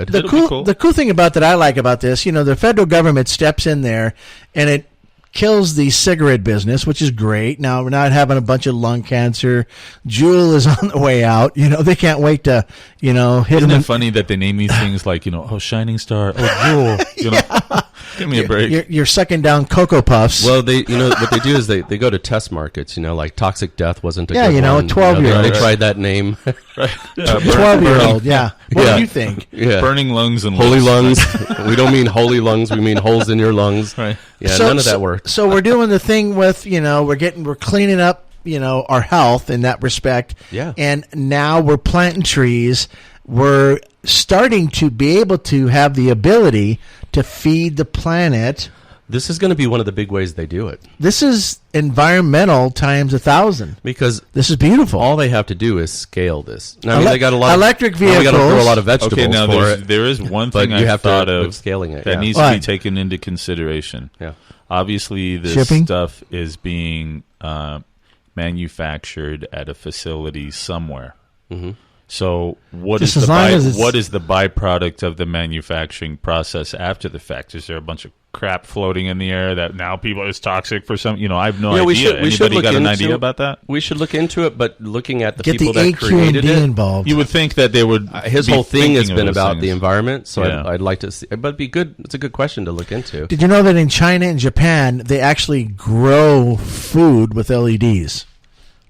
The It'll be cool. the cool thing about that I like about this, the federal government steps in there and it kills the cigarette business, which is great. Now we're not having a bunch of lung cancer. Juul is on the way out. They can't wait to, hit Isn't them. it funny that they name these things like, Shining Star, Jewel, give me a break. You're sucking down Cocoa Puffs. Well, they what they do is they go to test markets. Like Toxic Death wasn't a Yeah, good a one. 12-year-old. They tried that name. 12-year-old. Yeah. What Yeah. do you think? Yeah. Burning lungs and Holy lips. lungs. We don't mean holy lungs. We mean holes in your lungs. Right. Yeah, none of that worked. So we're doing the thing with, we're cleaning up, our health in that respect. Yeah. And now we're planting trees. We're starting to be able to have the ability to feed the planet. This is going to be one of the big ways they do it. This is environmental times 1,000. Because This is beautiful. all they have to do is scale this. Now, I mean, Ele- they got a lot electric of, they got to throw a vehicles. lot of vegetables Okay, now for it. there is one But thing you I've have to thought with of scaling it, that yeah. needs to be What? taken into consideration. Yeah. Obviously, this Shipping? stuff is being manufactured at a facility somewhere. Mm-hmm. So what Just is as the long as it's- what is the byproduct of the manufacturing process after the fact? Is there a bunch of crap floating in the air that now people is toxic for some? I have no idea. We should Anybody look got an into idea it. about that? We should look into it, but looking at the Get people the that created AQ&D it, involved. You would think that they would. his be whole thing has thinking of been those about things. the environment. So Yeah. I'd like to see, but it'd be good. It's a good question to look into. Did you know that in China and Japan, they actually grow food with LEDs?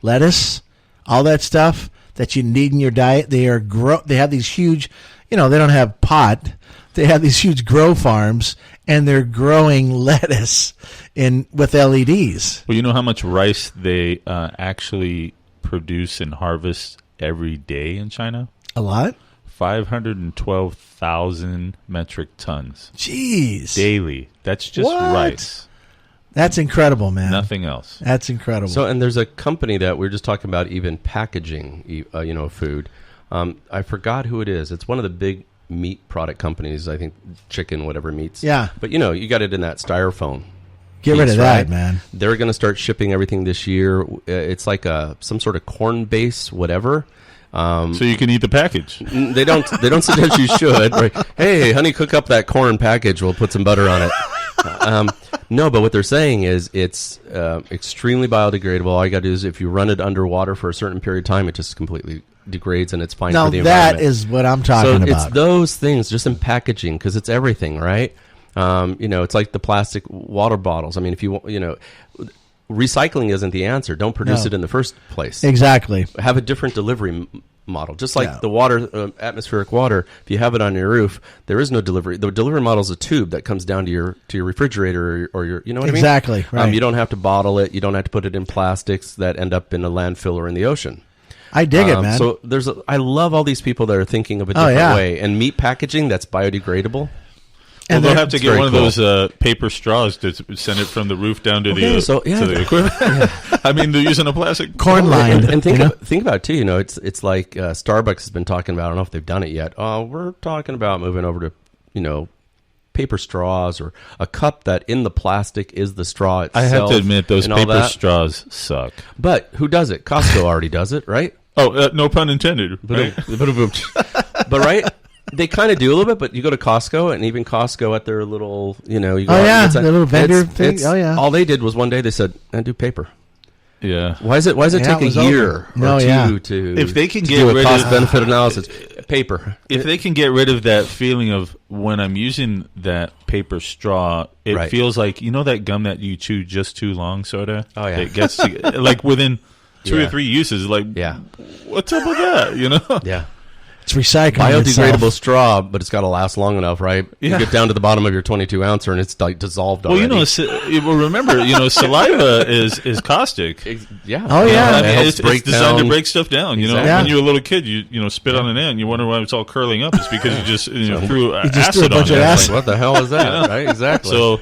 Lettuce, all that stuff that you need in your diet. They have these huge, they don't have pot. They have these huge grow farms, and they're growing lettuce with LEDs. Well, you know how much rice they actually produce and harvest every day in China? A lot? 512,000 metric tons Jeez. daily. That's just What? rice. That's incredible, man. Nothing else. That's incredible. So, and there's a company that we were just talking about, even packaging, food. I forgot who it is. It's one of the big meat product companies. I think chicken, whatever meats. Yeah. But you got it in that styrofoam. Get rid piece, of that, right? man. They're going to start shipping everything this year. It's like some sort of corn base, whatever. So you can eat the package. They don't suggest you should. Right? Hey, honey, cook up that corn package. We'll put some butter on it. No, but what they're saying is it's extremely biodegradable. All you got to do is if you run it underwater for a certain period of time, it just completely degrades and it's fine Now for the that environment. is what I'm talking So about. it's those things just in packaging because it's everything, right? It's like the plastic water bottles. I mean, if recycling isn't the answer. Don't produce No. it in the first place. Exactly. Have a different delivery model. Just like Yeah. the water, atmospheric water, if you have it on your roof, there is no delivery. The delivery model is a tube that comes down to your refrigerator or your, you know what Exactly, I mean? right. You don't have to bottle it. You don't have to put it in plastics that end up in a landfill or in the ocean. I dig it, man. So I love all these people that are thinking of a different yeah. way. And meat packaging that's biodegradable. Well, And they'll they're- have to it's get very one cool. of those paper straws to send it from the roof down to Okay, the so, yeah. to the equipment. I mean, they're using a plastic Corn lined. And think about it too. It's like Starbucks has been talking about. I don't know if they've done it yet. We're talking about moving over to paper straws or a cup that in the plastic is the straw itself. I have to admit, those and all paper that. straws suck. But who does it? Costco already does it, right? Oh, no pun intended. Right? But right. They kind of do a little bit, but you go to Costco, and even Costco at their little, you go Oh, out yeah, and it's the little vendor thing. Oh, yeah. All they did was one day they said, "I do paper." Yeah. Why does it Yeah, take it was a year over. or No, two yeah. to If they can to get do a rid cost of benefit analysis? Paper. If they can get rid of that feeling of when I'm using that paper straw, it Right. feels like that gum that you chew just too long, sort of. Oh, yeah. It gets to, like within 2 or Yeah. 3 uses. Like, Yeah. what's up with that? Yeah. It's recycling Biodegradable itself. straw, but it's got to last long enough, right? Yeah. You get down to the bottom of your 22 ouncer and it's like dissolved Well, already. remember, saliva is caustic. Yeah. Oh, yeah. I It mean, helps it's break designed to down- break stuff down. Exactly. Yeah. When you're a little kid, you spit on an ant, and you wonder why it's all curling up. It's because you just threw You just acid threw a bunch on of it. acid. What the hell is that? Right? Exactly. So,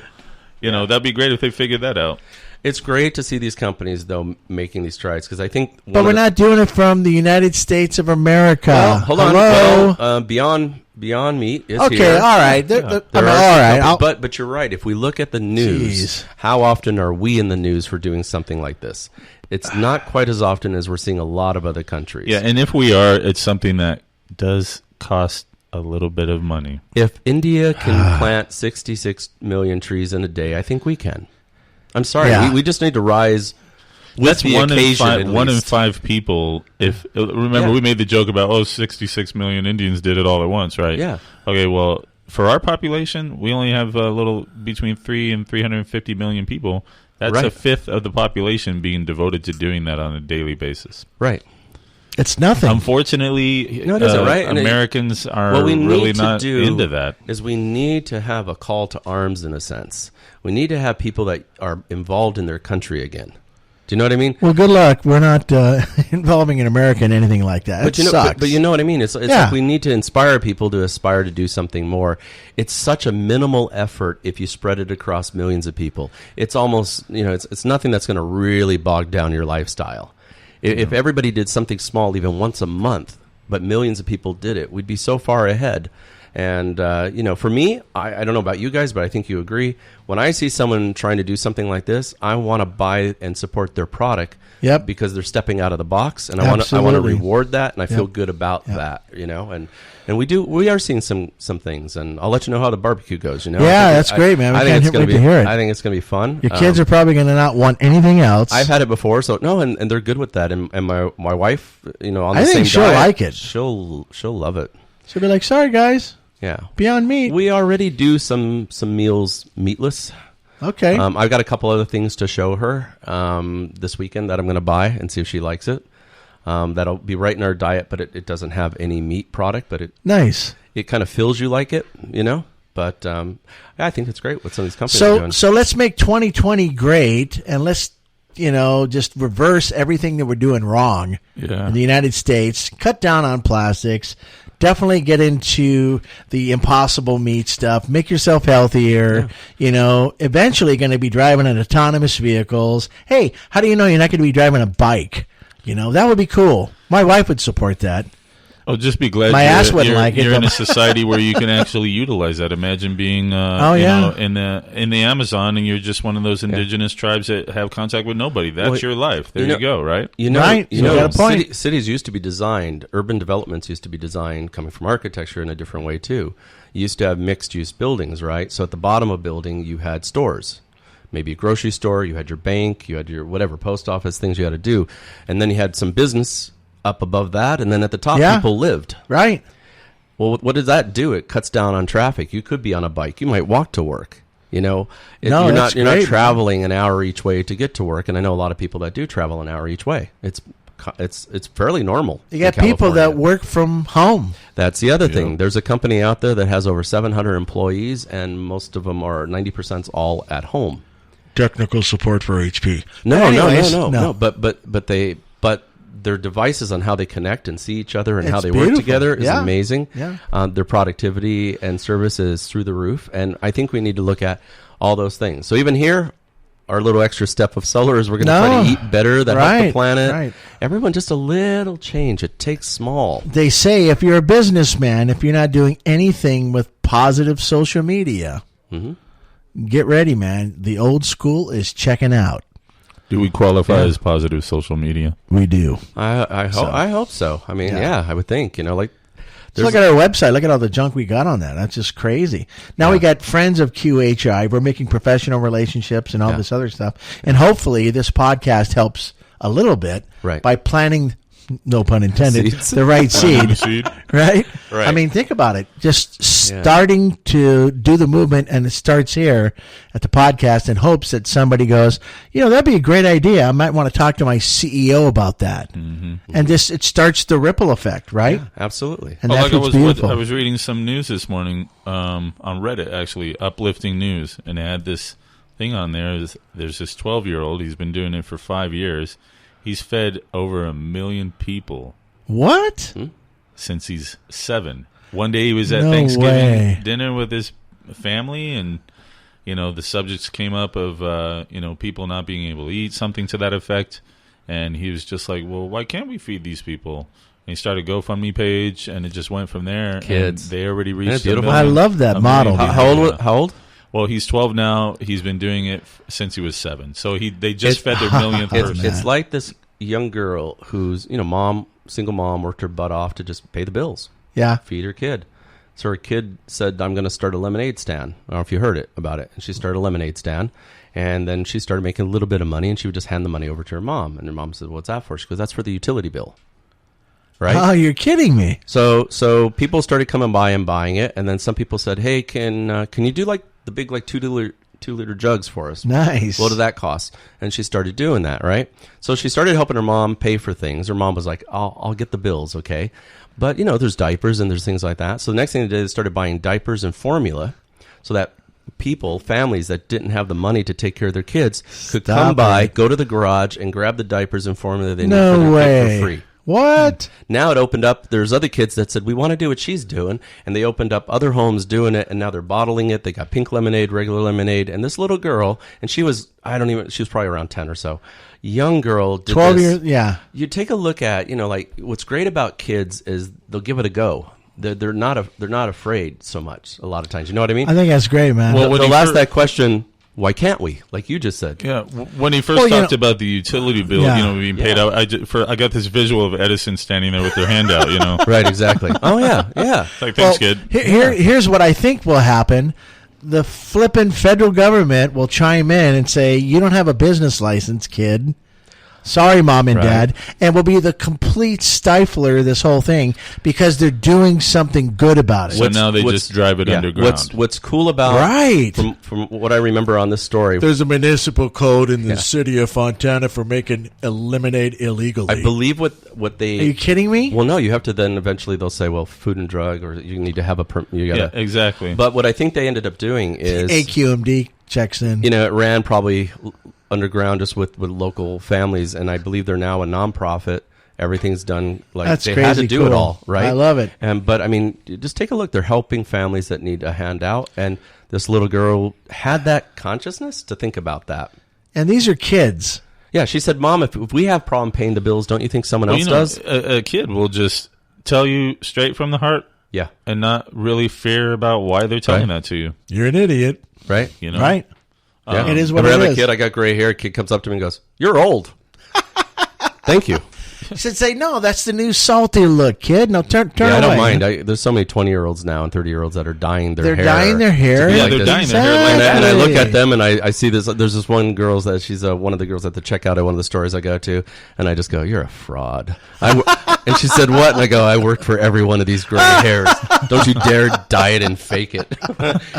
that'd be great if they figured that out. It's great to see these companies, though, making these strides because I think. But we're not doing it from the United States of America. Well, hold on. Hello? Well, Beyond Meat is Okay, here. all right. There all are right. companies- but you're right. If we look at the news, Jeez. how often are we in the news for doing something like this? It's not quite as often as we're seeing a lot of other countries. Yeah, and if we are, it's something that does cost a little bit of money. If India can plant 66 million trees in a day, I think we can. I'm sorry. Yeah. We just need to rise with That's the one in occasion. five. at One in least. 5 people. If remember, Yeah. we made the joke about 66 million Indians did it all at once, right? Yeah. Okay. Well, for our population, we only have a little between 3 and 350 million people. That's Right. a fifth of the population being devoted to doing that on a daily basis. Right. It's nothing. Unfortunately, No, it isn't, right? And Americans are What we really need to not do into that. is we need to have a call to arms in a sense. We need to have people that are involved in their country again. Do you know what I mean? Well, good luck. We're not involving in America in anything like that. But it sucks. but you know what I mean? It's Yeah. like we need to inspire people to aspire to do something more. It's such a minimal effort if you spread it across millions of people. It's almost, it's nothing that's going to really bog down your lifestyle. If everybody did something small even once a month, but millions of people did it, we'd be so far ahead. And, for me, I don't know about you guys, but I think you agree. When I see someone trying to do something like this, I want to buy and support their product because they're stepping out of the box. And I want to reward that, and I feel good about that, And we are seeing some things, and I'll let you know how the barbecue goes, Yeah, that's great, man. I think it's going to hear it. I think it's going to be fun. Your kids are probably going to not want anything else. I've had it before, so no, and they're good with that. And my wife, on the I same think she'll diet, like it. She'll love it. She'll be like, sorry, guys. Yeah. Beyond Meat. We already do some meals meatless. Okay. I've got a couple other things to show her this weekend that I'm going to buy and see if she likes it. That'll be right in our diet, but it doesn't have any meat product. But nice. It kind of feels you like it, But I think it's great what some of these companies are doing. So let's make 2020 great, and let's just reverse everything that we're doing wrong in the United States. Cut down on plastics. Definitely get into the impossible meat stuff. Make yourself healthier. Yeah. Eventually going to be driving in autonomous vehicles. Hey, how do you know you're not going to be driving a bike? That would be cool. My wife would support that. Oh, just be glad my ass wouldn't like it. You're in a society where you can actually utilize that. Imagine being, in the Amazon, and you're just one of those indigenous tribes that have contact with nobody. That's your life. There you go, right? Right. You got a point. Cities used to be designed. Urban developments used to be designed coming from architecture in a different way too. You used to have mixed-use buildings, right? So at the bottom of a building, you had stores. Maybe a grocery store. You had your bank. You had your whatever post office things you had to do, and then you had some business up above that, and then at the top people lived. Right. Well, what does that do? It cuts down on traffic. You could be on a bike. You might walk to work. You're not traveling an hour each way to get to work. And I know a lot of people that do travel an hour each way. It's fairly normal. You got people that work from home. That's the other thing. There's a company out there that has over 700 employees, and most of them are 90% all at home. Technical support for HP. No. But their devices on how they connect and see each other and how they work together is amazing. Yeah. Their productivity and service is through the roof. And I think we need to look at all those things. So even here, our little extra step of solar is we're going to try to eat better, that help the planet. Right. Everyone, just a little change. It takes small. They say if you're a businessman, if you're not doing anything with positive social media, get ready, man. The old school is checking out. Do we qualify as positive social media? We do. I hope so. I mean, I would think. Just look at our website. Look at all the junk we got on that. That's just crazy. Now we got friends of QHI. We're making professional relationships and all this other stuff. And hopefully this podcast helps a little bit by planting, no pun intended, the right seed. Right? I mean, think about it. Just starting to do the movement, and it starts here at the podcast in hopes that somebody goes, that'd be a great idea. I might want to talk to my CEO about that. And it starts the ripple effect, right? Yeah, absolutely. And that's what's beautiful. I was reading some news this morning on Reddit, actually, uplifting news, and they had this thing on there. There's this 12-year-old. He's been doing it for 5 years. He's fed over 1 million people. What? Since he's 7. One day he was at Thanksgiving dinner with his family, and the subjects came up of people not being able to eat, something to that effect, and he was just like, well, why can't we feed these people? And he started a GoFundMe page, and it just went from there. Kids, and they already reached. I love that model. How old? Well, he's 12 now. He's been doing it since he was 7. So they just fed their millionth person. It's like this young girl who's, single mom, worked her butt off to just pay the bills. Yeah. Feed her kid. So her kid said, I'm going to start a lemonade stand. I don't know if you heard about it. And she started a lemonade stand. And then she started making a little bit of money, and she would just hand the money over to her mom. And her mom said, what's that for? She goes, that's for the utility bill. Right? Oh, you're kidding me. So people started coming by and buying it. And then some people said, hey, can you do like the big 2-liter jugs for us? Nice. What did that cost? And she started doing that, right? So she started helping her mom pay for things. Her mom was like, I'll get the bills, okay? But, there's diapers and there's things like that. So the next thing they did is started buying diapers and formula so that families that didn't have the money to take care of their kids could come by, go to the garage, and grab the diapers and formula they need for their kid for free. What? Now it opened up. There's other kids that said, we want to do what she's doing. And they opened up other homes doing it. And now they're bottling it. They got pink lemonade, regular lemonade. And this little girl, and she was probably around 10 or so. Young girl. Did 12 years, yeah. You take a look at, what's great about kids is they'll give it a go. they're not afraid so much a lot of times. You know what I mean? I think that's great, man. Well, They'll ask that question, why can't we? Like you just said. Yeah, when he first talked about the utility bill, being paid out, I got this visual of Edison standing there with their hand out, Right, exactly. Oh, yeah. It's like, thanks, kid. Here's what I think will happen. The flippin' federal government will chime in and say, you don't have a business license, kid. Sorry, Mom and Dad. And will be the complete stifler of this whole thing because they're doing something good about it. So now they just drive it underground. What's cool about, from what I remember on this story. There's a municipal code in the city of Fontana for making eliminate illegally. I believe what they... Are you kidding me? Well, no, you have to then eventually they'll say, well, food and drug, or you need to have a... exactly. But what I think they ended up doing is... AQMD checks in. It ran probably... underground just with local families, and I believe they're now a nonprofit. Everything's done like That's they crazy had to do cool. it all, right? I love it. But I mean, just take a look. They're helping families that need a handout, and this little girl had that consciousness to think about that. And these are kids. Yeah, she said, "Mom, if we have problem paying the bills, don't you think someone else does?" A kid will just tell you straight from the heart, and not really fear about why they're telling that to you. You're an idiot, right? Right. Yeah. It is what it is. I have a kid, I got gray hair. A kid comes up to me and goes, "You're old." Thank you. You should say, no, that's the new salty look, kid. No, turn away. I don't mind. There's so many 20-years now and 30-years that are dyeing their hair. They're dyeing their hair. Yeah, they're dyeing their hair. And I look at them and I see this. There's this one girl that she's one of the girls at the checkout at one of the stores I go to, and I just go, "You're a fraud." And she said, "What?" And I go, "I work for every one of these gray hairs. Don't you dare dye it and fake it."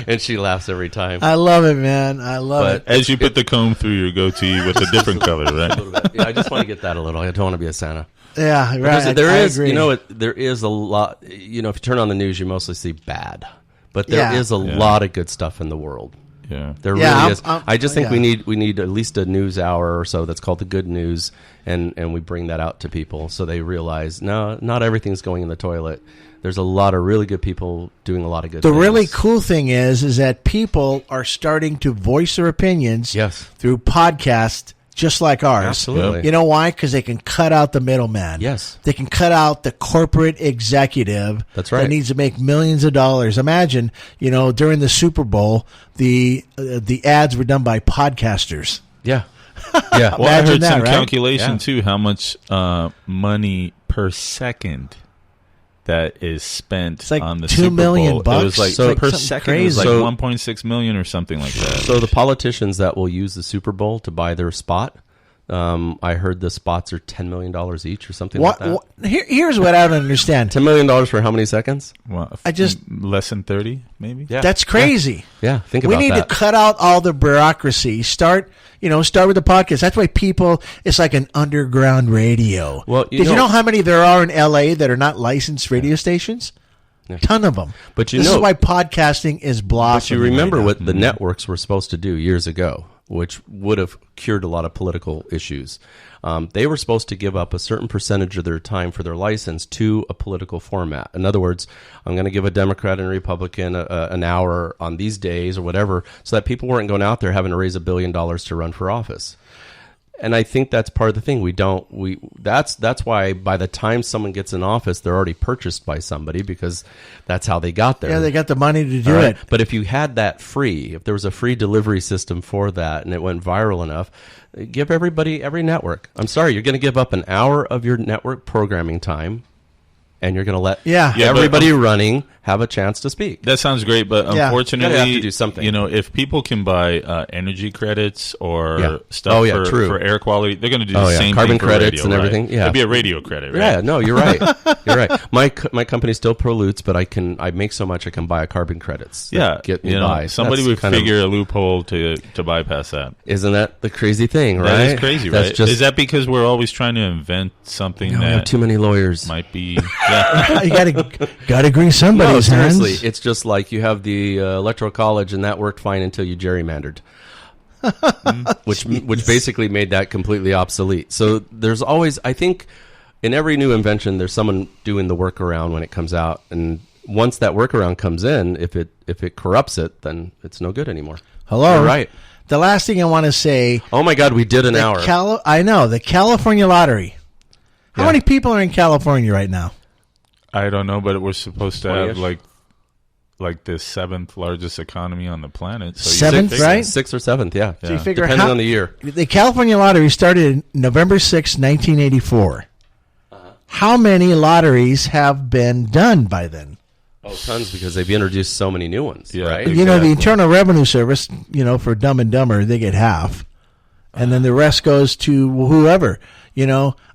And she laughs every time. I love it, man. I love it. As you put the comb through your goatee with a different color, right? Yeah, I just want to get that a little. I don't want to be a Santa. Yeah, right. There is, agree. there is a lot. If you turn on the news, you mostly see bad, but there is a lot of good stuff in the world. Yeah, there really is. I just think we need at least a news hour or so that's called the good news, and we bring that out to people so they realize no, not everything's going in the toilet. There's a lot of really good people doing a lot of good things. The really cool thing is that people are starting to voice their opinions through podcasts just like ours. Absolutely. You know why? Because they can cut out the middleman. Yes. They can cut out the corporate executive That's right. that needs to make millions of dollars. Imagine, during the Super Bowl, the ads were done by podcasters. Yeah. Yeah. Well, I heard that, some right? calculation, too, how much money per second that is spent like on the $2 Super million Bowl. It was like So per something second, crazy. it was like So- 1.6 million or something like that. So the politicians that will use the Super Bowl to buy their spot, I heard the spots are $10 million each or something like that. Here's what I don't understand. $10 million for how many seconds? Well, I just- less than 30, maybe. Yeah. That's crazy. Yeah, think We about need that. to cut out all the bureaucracy. Start with the podcast. That's why it's like an underground radio. Well, did you know how many there are in LA that are not licensed radio stations? Ton of them. But this is why podcasting is But blossoming. you remember right now. what the networks were supposed to do years ago, which would have cured a lot of political issues. They were supposed to give up a certain percentage of their time for their license to a political format. In other words, I'm going to give a Democrat and a Republican an hour on these days or whatever, so that people weren't going out there having to raise $1 billion to run for office. And I think that's part of the thing. That's why by the time someone gets in office, they're already purchased by somebody because that's how they got there. Yeah, they got the money to do All right? it. But if you had that free, if there was a free delivery system for that and it went viral enough, give every network. I'm sorry, you're going to give up an hour of your network programming time and you're going to let everybody running have a chance to speak. That sounds great, but unfortunately, you have to do something. If people can buy energy credits or stuff for air quality, they're going to do the same carbon thing for credits radio, and right? everything. Yeah, it'd be a radio credit, right? Yeah, no, you're right. You're right. My company still pollutes, but I make so much I can buy carbon credits. Yeah, get me by. Somebody That's would figure a loophole to bypass that. Isn't that the crazy thing? Right? That is crazy, That's right? Just, is that because we're always trying to invent something we that have too many lawyers? might be? Yeah. You gotta agree somebody's No, hands. seriously, it's just like you have the electoral college, and that worked fine until you gerrymandered, which basically made that completely obsolete. So there's always, I think, in every new invention, there's someone doing the workaround when it comes out, and once that workaround comes in, if it corrupts it, then it's no good anymore. Hello, You're right. The last thing I want to say. Oh my God, we did an hour. I know the California lottery. How many people are in California right now? I don't know, but we're supposed to have 20-ish. like the 7th largest economy on the planet. So Seventh, figure- right? 6th or 7th, yeah. So you figure Depending how- on the year. The California lottery started November 6, 1984. How many lotteries have been done by then? Oh, tons, because they've introduced so many new ones, Yeah. right? You know, the Exactly. Internal Revenue Service, for Dumb and Dumber, they get half. And then the rest goes to whoever.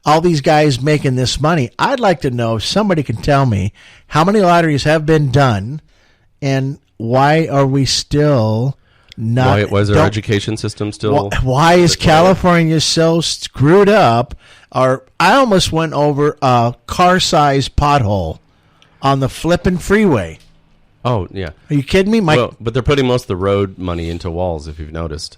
All these guys making this money. I'd like to know if somebody can tell me how many lotteries have been done and why are we still not... Why is our don't- education system still... Why is California so screwed up? Or I almost went over a car-sized pothole on the flipping freeway. Oh, yeah. Are you kidding me? Well, but they're putting most of the road money into walls, if you've noticed.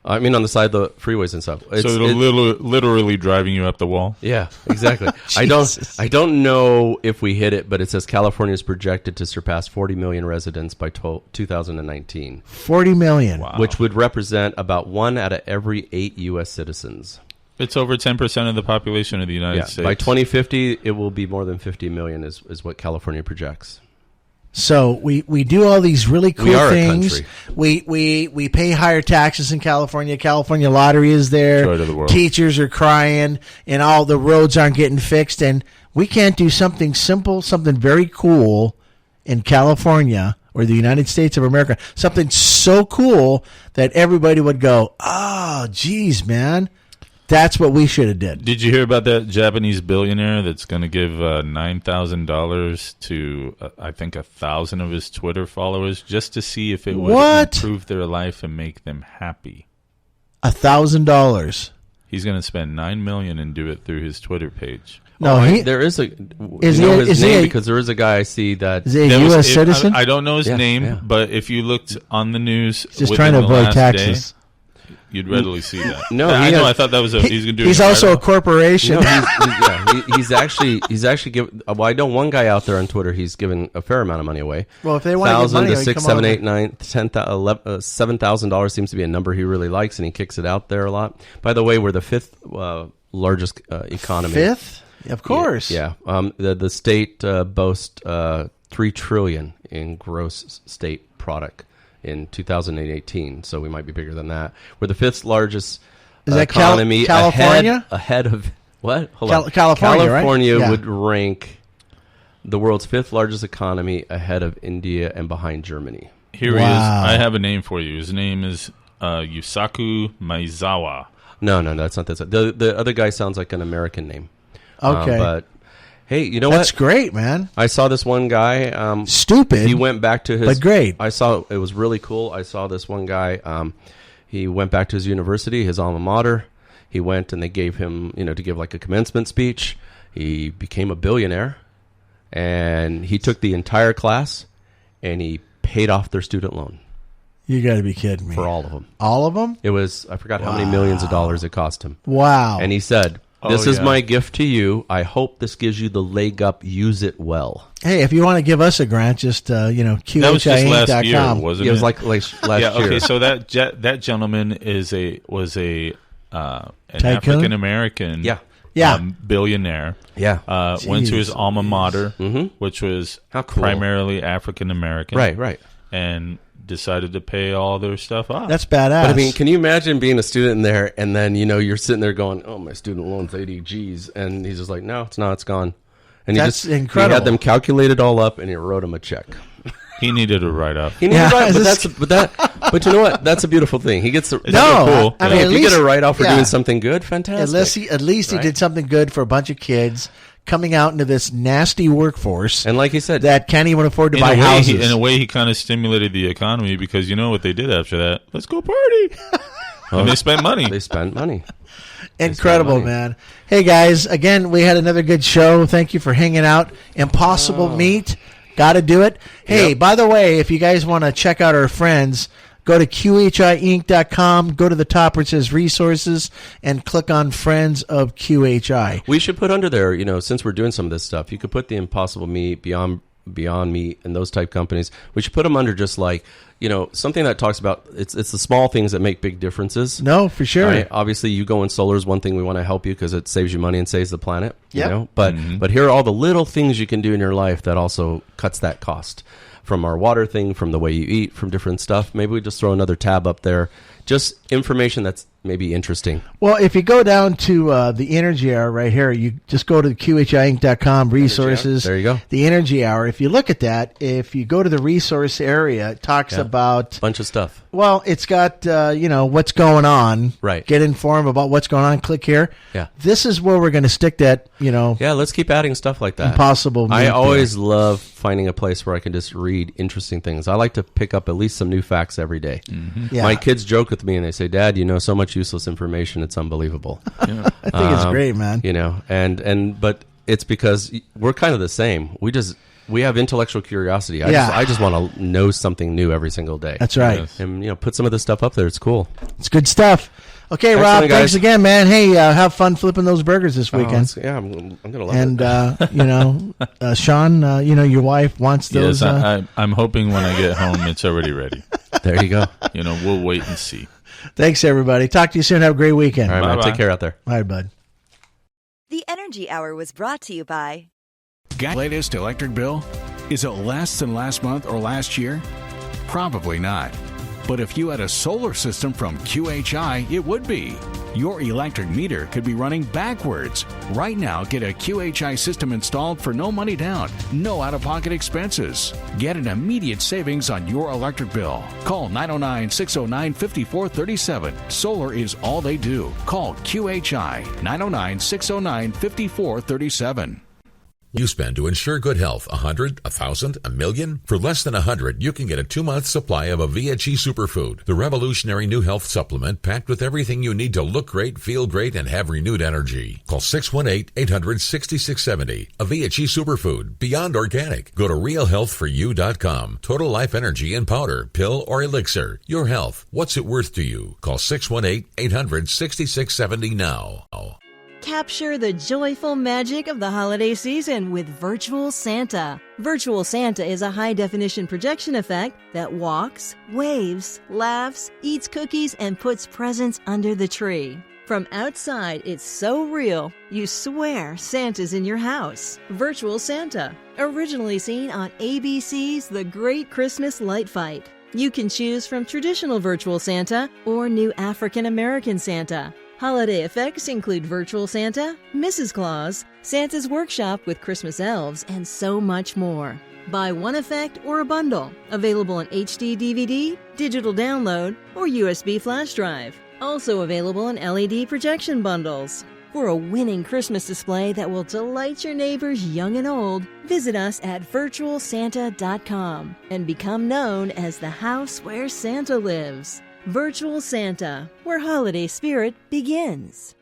I mean, on the side of the freeways and stuff. So it'll literally driving you up the wall. Yeah, exactly. Jesus. I don't know if we hit it, but it says California is projected to surpass 40 million residents by 2019, 40 million. Wow. which would represent about 1 out of every 8 U.S. citizens. It's over 10% of the population of the United States. By 2050, it will be more than 50 million, is what California projects. So we do all these really cool We are a things. country. We pay higher taxes in California. California lottery is there. Joy to the world. Teachers are crying, and all the roads aren't getting fixed. And we can't do something simple, something very cool in California or the United States of America. Something so cool that everybody would go, "Oh, geez, man, that's what we should have did." Did you hear about that Japanese billionaire that's going to give $9,000 to, I think, 1,000 of his Twitter followers just to see if it would What? improve their life and make them happy? $1,000. He's going to spend $9 million and do it through his Twitter page. No, he There is a... Is you know he- his is he name a- because there is a guy I see that... is he a That was- U.S. citizen. I don't know his Yeah, name, yeah. but if you looked on the news, He's just within trying to the avoid last taxes. day, you'd readily see that. No, I he know. has- I thought that was a. He's going to do. He's it also a right corporation. No, he's actually given. Well, I know one guy out there on Twitter. He's given a fair amount of money away. Well, if they want to get $1,000 money, to they $6, come 7, over. 8, 9, 10, $7,000 seems to be a number he really likes, and he kicks it out there a lot. By the way, we're the 5th largest economy. Fifth, of course. Yeah. The state boasts $3 trillion in gross state product in 2018, so we might be bigger than that. We're the 5th largest Is that economy California? ahead of what? Hold on. California, right? California Yeah. would rank the world's 5th largest economy ahead of India and behind Germany. Here he is. Wow. I have a name for you. His name is Yusaku Maizawa. No, that's not this. The other guy sounds like an American name. Okay. But hey, you know That's what? great, man. I saw this one guy. Stupid. He went back to his. but great. I saw it was really cool. I saw this one guy. He went back to his university, his alma mater. He went and they gave him, to give like a commencement speech. He became a billionaire, and he took the entire class, and he paid off their student loan You got to be kidding me. for all of them. All of them? It was I forgot how many millions of dollars it cost him. Wow. And he said, "This Oh, is yeah. my gift to you. I hope this gives you the leg up. Use it well." Hey, if you want to give us a grant, just, That was just last year, QHIINC.com. wasn't It it? was like last yeah. year. Okay, so that gentleman was an Tycoon? African American. Yeah. Yeah. Billionaire. Yeah. Went to his Jeez alma mater, Mhm. which was How cool. primarily African American. Right. And decided to pay all their stuff off. That's badass. But I mean, can you imagine being a student in there and then, you're sitting there going, "Oh, my student loan's 80 G's." And he's just like, "No, it's not. It's gone." And That's he incredible. had them calculate it all up and he wrote him a check. He needed a write-up. He needed Yeah, a write, this- but you know what? That's a beautiful thing. He gets a No, cool. I mean, if at you least, get a write-off for yeah. doing something good, fantastic. At least he Right? did something good for a bunch of kids coming out into this nasty workforce And like he said, that can't even afford to In buy a way, houses. in a way, he kind of stimulated the economy because you know what they did after that? Let's go party. And they spent money. they spent money. Incredible, money. man. Hey, guys, again, we had another good show. Thank you for hanging out. Impossible Meat. Got to do it. Hey, Yep. by the way, if you guys want to check out our friends, go to QHIINC.com, go to the top where it says resources, and click on Friends of QHI. We should put under there, since we're doing some of this stuff, you could put the Impossible Meat, Beyond Beyond Meat and those type companies. We should put them under just like, something that talks about it's the small things that make big differences. No, for sure. Right? Obviously, you go in solar is one thing we want to help you because it saves you money and saves the planet. Yep. But here are all the little things you can do in your life that also cuts that cost. From our water thing, from the way you eat, from different stuff. Maybe we just throw another tab up there. Just information that's maybe interesting. Well, if you go down to the Energy Hour right here, you just go to the QHIINC.com resources. There you go. The Energy Hour. If you look at that, if you go to the resource area, it talks about... bunch of stuff. Well, it's got, what's going on. Right. Get informed about what's going on. Click here. Yeah. This is where we're going to stick that, Yeah, let's keep adding stuff like that. Impossible. I always love finding a place where I can just read interesting things. I like to pick up at least some new facts every day. Mm-hmm. Yeah. My kids joke with me and they say, Dad, you know so much useless information. It's unbelievable. Yeah. I think it's great, man. But it's because we're kind of the same. We have intellectual curiosity. I just want to know something new every single day. That's right. Yes. And put some of this stuff up there. It's cool. It's good stuff. Okay, Excellent, Rob, guys. thanks again, man. Hey, have fun flipping those burgers this weekend. I'm gonna love it. And Sean, your wife wants those. Yes, I'm hoping when I get home it's already ready. There you go. We'll wait and see. Thanks, everybody. Talk to you soon. Have a great weekend. All right, man. Bye-bye. Take care out there. All right, bud. The Energy Hour was brought to you by... Got latest electric bill? Is it less than last month or last year? Probably not. But if you had a solar system from QHI, it would be. Your electric meter could be running backwards. Right now, get a QHI system installed for no money down, no out-of-pocket expenses. Get an immediate savings on your electric bill. Call 909-609-5437. Solar is all they do. Call QHI 909-609-5437. You spend to ensure good health $100, $1,000, $1 million? For less than $100, you can get a 2-month supply of a VHE Superfood, the revolutionary new health supplement packed with everything you need to look great, feel great, and have renewed energy. Call 618-800-6670. A VHE Superfood, beyond organic. Go to realhealthforyou.com. Total Life Energy in powder, pill, or elixir. Your health. What's it worth to you? Call 618-800-6670 now. Capture the joyful magic of the holiday season with Virtual Santa. Virtual Santa is a high-definition projection effect that walks, waves, laughs, eats cookies, and puts presents under the tree. From outside, it's so real, you swear Santa's in your house. Virtual Santa, originally seen on ABC's The Great Christmas Light Fight. You can choose from traditional Virtual Santa or new African American Santa. Holiday effects include Virtual Santa, Mrs. Claus, Santa's Workshop with Christmas elves, and so much more. Buy one effect or a bundle. Available in HD DVD, digital download, or USB flash drive. Also available in LED projection bundles. For a winning Christmas display that will delight your neighbors young and old, visit us at virtualsanta.com and become known as the house where Santa lives. Virtual Santa, where holiday spirit begins.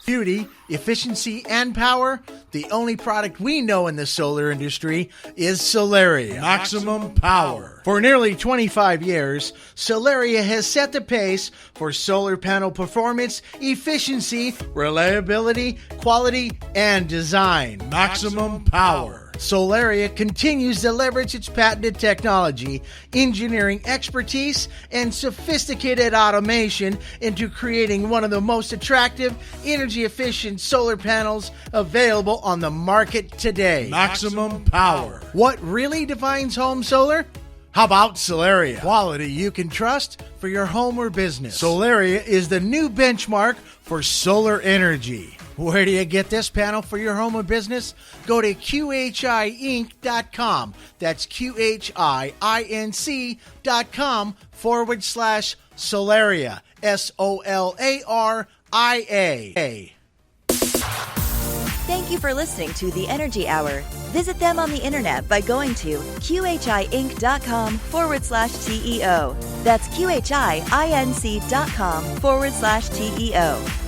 Beauty, efficiency, and power. The only product we know in the solar industry is Solaria. Maximum power. For nearly 25 years, Solaria has set the pace for solar panel performance, efficiency, reliability, quality, and design. Maximum power. Solaria continues to leverage its patented technology, engineering expertise, and sophisticated automation into creating one of the most attractive, energy-efficient solar panels available on the market today. Maximum power. What really defines home solar? How about Solaria? Quality you can trust for your home or business. Solaria is the new benchmark for solar energy. Where do you get this panel for your home or business? Go to QHIINC.com. That's QHIINC.com/Solaria. SOLARIA. Thank you for listening to The Energy Hour. Visit them on the internet by going to QHIINC.com/TEO. That's QHIINC.com/TEO.